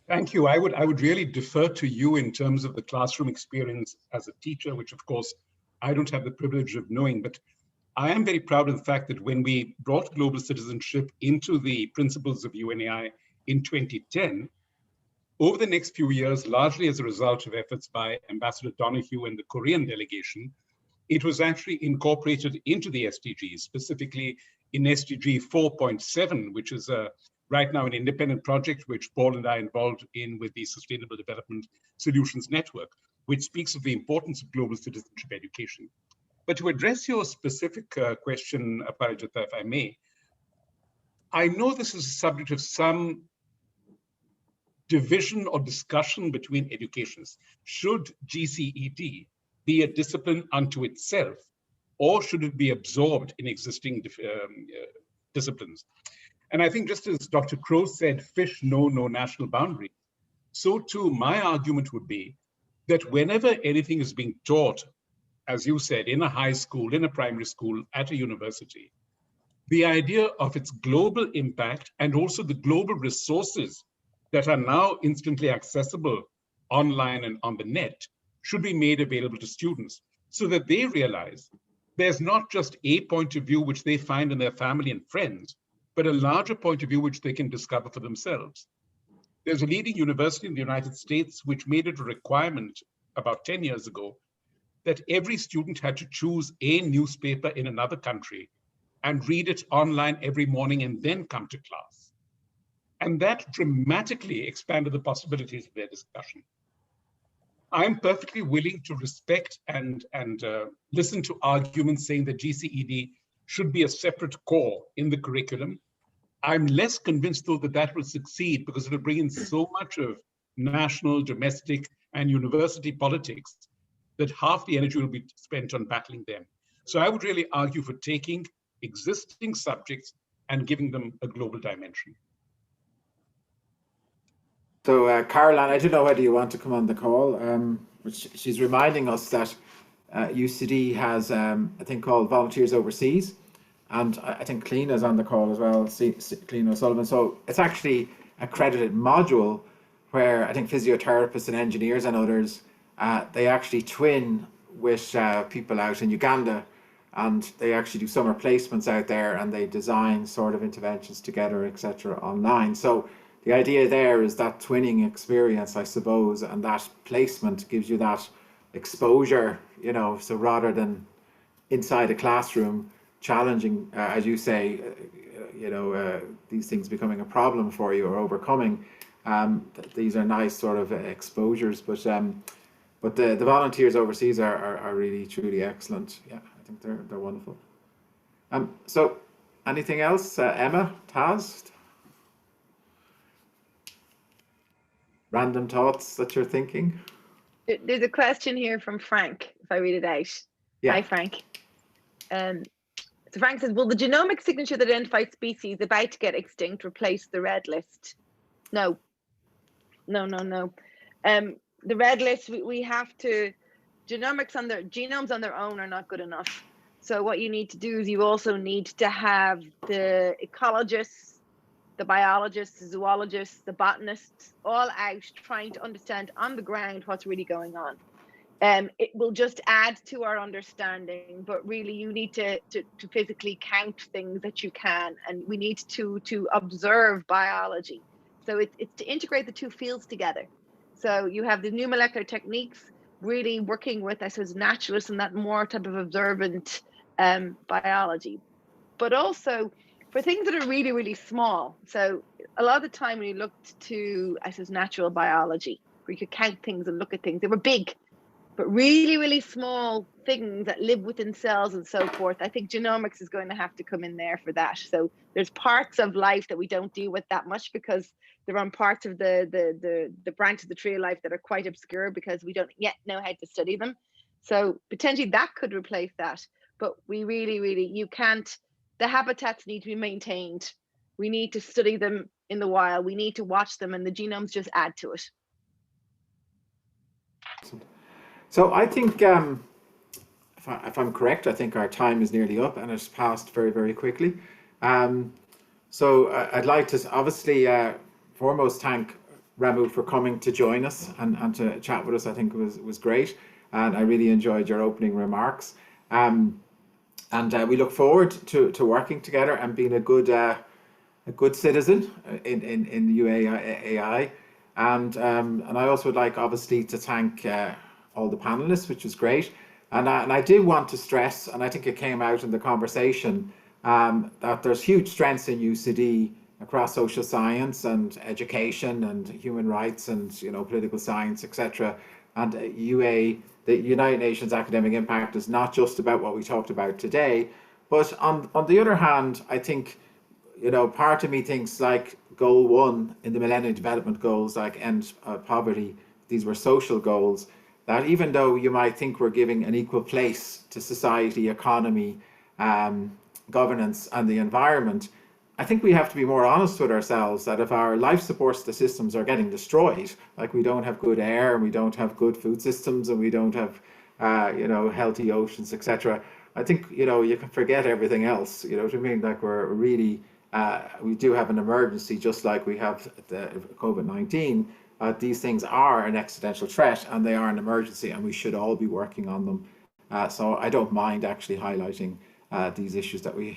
Thank you. I would really defer to you in terms of the classroom experience as a teacher, which of course I don't have the privilege of knowing, but I am very proud of the fact that when we brought global citizenship into the principles of UNAI in 2010, over the next few years, largely as a result of efforts by Ambassador Donoghue and the Korean delegation, it was actually incorporated into the SDGs, specifically in SDG 4.7, which is right now an independent project which Paul and I are involved in with the Sustainable Development Solutions Network, which speaks of the importance of global citizenship education. But to address your specific question, Aparajita, if I may, I know this is a subject of some division or discussion between educationists. Should GCED be a discipline unto itself, or should it be absorbed in existing disciplines? And I think just as Dr. Crowe said, fish know no national boundary, so too my argument would be that whenever anything is being taught, as you said, in a high school, in a primary school, at a university, the idea of its global impact and also the global resources that are now instantly accessible online and on the net should be made available to students so that they realize there's not just a point of view which they find in their family and friends, but a larger point of view which they can discover for themselves. There's a leading university in the United States which made it a requirement about 10 years ago that every student had to choose a newspaper in another country and read it online every morning and then come to class. And that dramatically expanded the possibilities of their discussion. I'm perfectly willing to respect and listen to arguments saying that GCED should be a separate core in the curriculum. I'm less convinced, though, that that will succeed because it'll bring in so much of national, domestic, and university politics that half the energy will be spent on battling them. So I would really argue for taking existing subjects and giving them a global dimension. So Caroline, I don't know whether you want to come on the call, but she's reminding us that UCD has a thing called Volunteers Overseas, and I think Clean is on the call as well, Clean O'Sullivan. So it's actually an accredited module where I think physiotherapists and engineers and others, they actually twin with people out in Uganda, and they actually do summer placements out there, and they design sort of interventions together, etc. online. So the idea there is that twinning experience, I suppose, and that placement gives you that exposure, you know, so rather than inside a classroom, challenging, as you say, you know, these things becoming a problem for you or overcoming, these are nice sort of exposures, but the volunteers overseas are really, truly excellent. Yeah, I think they're wonderful. So anything else, Emma, Taz? random thoughts that you're thinking? There's a question here from Frank, if I read it out. Yeah. Hi, Frank. So Frank says, will the genomic signature that identifies species about to get extinct replace the red list? No. No. The red list, we have to, genomes on their own are not good enough. So what you need to do is you also need to have the ecologists, the biologists, the zoologists, the botanists, all out trying to understand on the ground what's really going on. It will just add to our understanding, but really you need to physically count things that you can, and we need to observe biology. So it's to integrate the two fields together. So you have the new molecular techniques really working with, I suppose, naturalists and that more type of observant biology, but also for things that are really, really small. So a lot of the time when you looked to, I suppose, natural biology, where you could count things and look at things, they were big, but really, really small things that live within cells and so forth. I think genomics is going to have to come in there for that. So there's parts of life that we don't deal with that much because they're on parts of the branch of the tree of life that are quite obscure because we don't yet know how to study them. So potentially that could replace that. But we really, you can't, the habitats need to be maintained. We need to study them in the wild. We need to watch them, and the genomes just add to it. So I think, if I'm correct, I think our time is nearly up and it's passed very, very quickly. So I'd like to obviously foremost thank Ramu for coming to join us and to chat with us. I think it was great, and I really enjoyed your opening remarks. And we look forward to working together and being a good citizen in UAI. And I also would like obviously to thank all the panelists, which was great. And I do want to stress, and I think it came out in the conversation, that there's huge strengths in UCD across social science and education and human rights and political science, etc. And the United Nations academic impact is not just about what we talked about today, but on the other hand, I think part of me thinks like goal 1 in the Millennium Development Goals, like end poverty, these were social goals, that even though you might think we're giving an equal place to society, economy, governance and the environment, I think we have to be more honest with ourselves that if our life support systems are getting destroyed, like we don't have good air and we don't have good food systems and we don't have healthy oceans, etc., I think you can forget everything else. You know what I mean? Like we're really we do have an emergency, just like we have the COVID-19. These things are an existential threat and they are an emergency, and we should all be working on them. So I don't mind actually highlighting these issues that we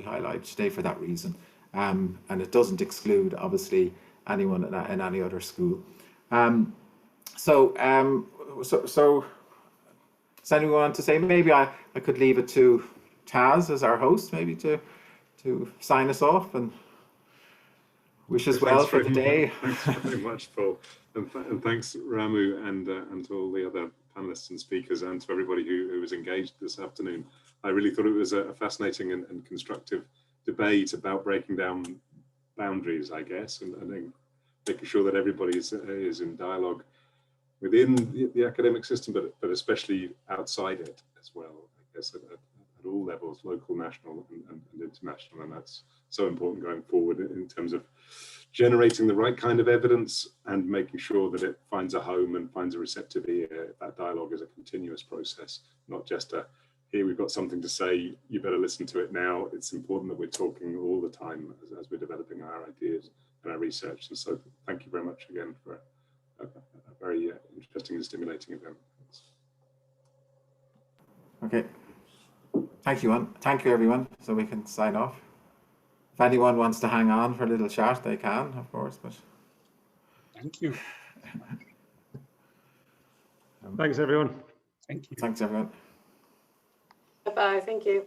highlight today for that reason, and it doesn't exclude obviously anyone in any other school. So does anyone want to say? Maybe I could leave it to Taz as our host, maybe to sign us off and wish us well for the day. Thanks very much, Paul, and thanks Ramu and to all the other panelists and speakers, and to everybody who was engaged this afternoon. I really thought it was a fascinating and constructive debate about breaking down boundaries, I guess, and then making sure that everybody is in dialogue within the academic system, but especially outside it as well, I guess, at all levels, local, national and international. And that's so important going forward in terms of generating the right kind of evidence and making sure that it finds a home and finds a receptive ear. That dialogue is a continuous process, not just a, here we've got something to say, you better listen to it now. It's important that we're talking all the time as we're developing our ideas and our research. And so thank you very much again for a very interesting and stimulating event. Okay. Thank you, thank you everyone. So we can sign off. If anyone wants to hang on for a little chat, they can, of course. But thank you. Thanks, everyone. Thank you. Thanks, everyone. Bye-bye. Thank you.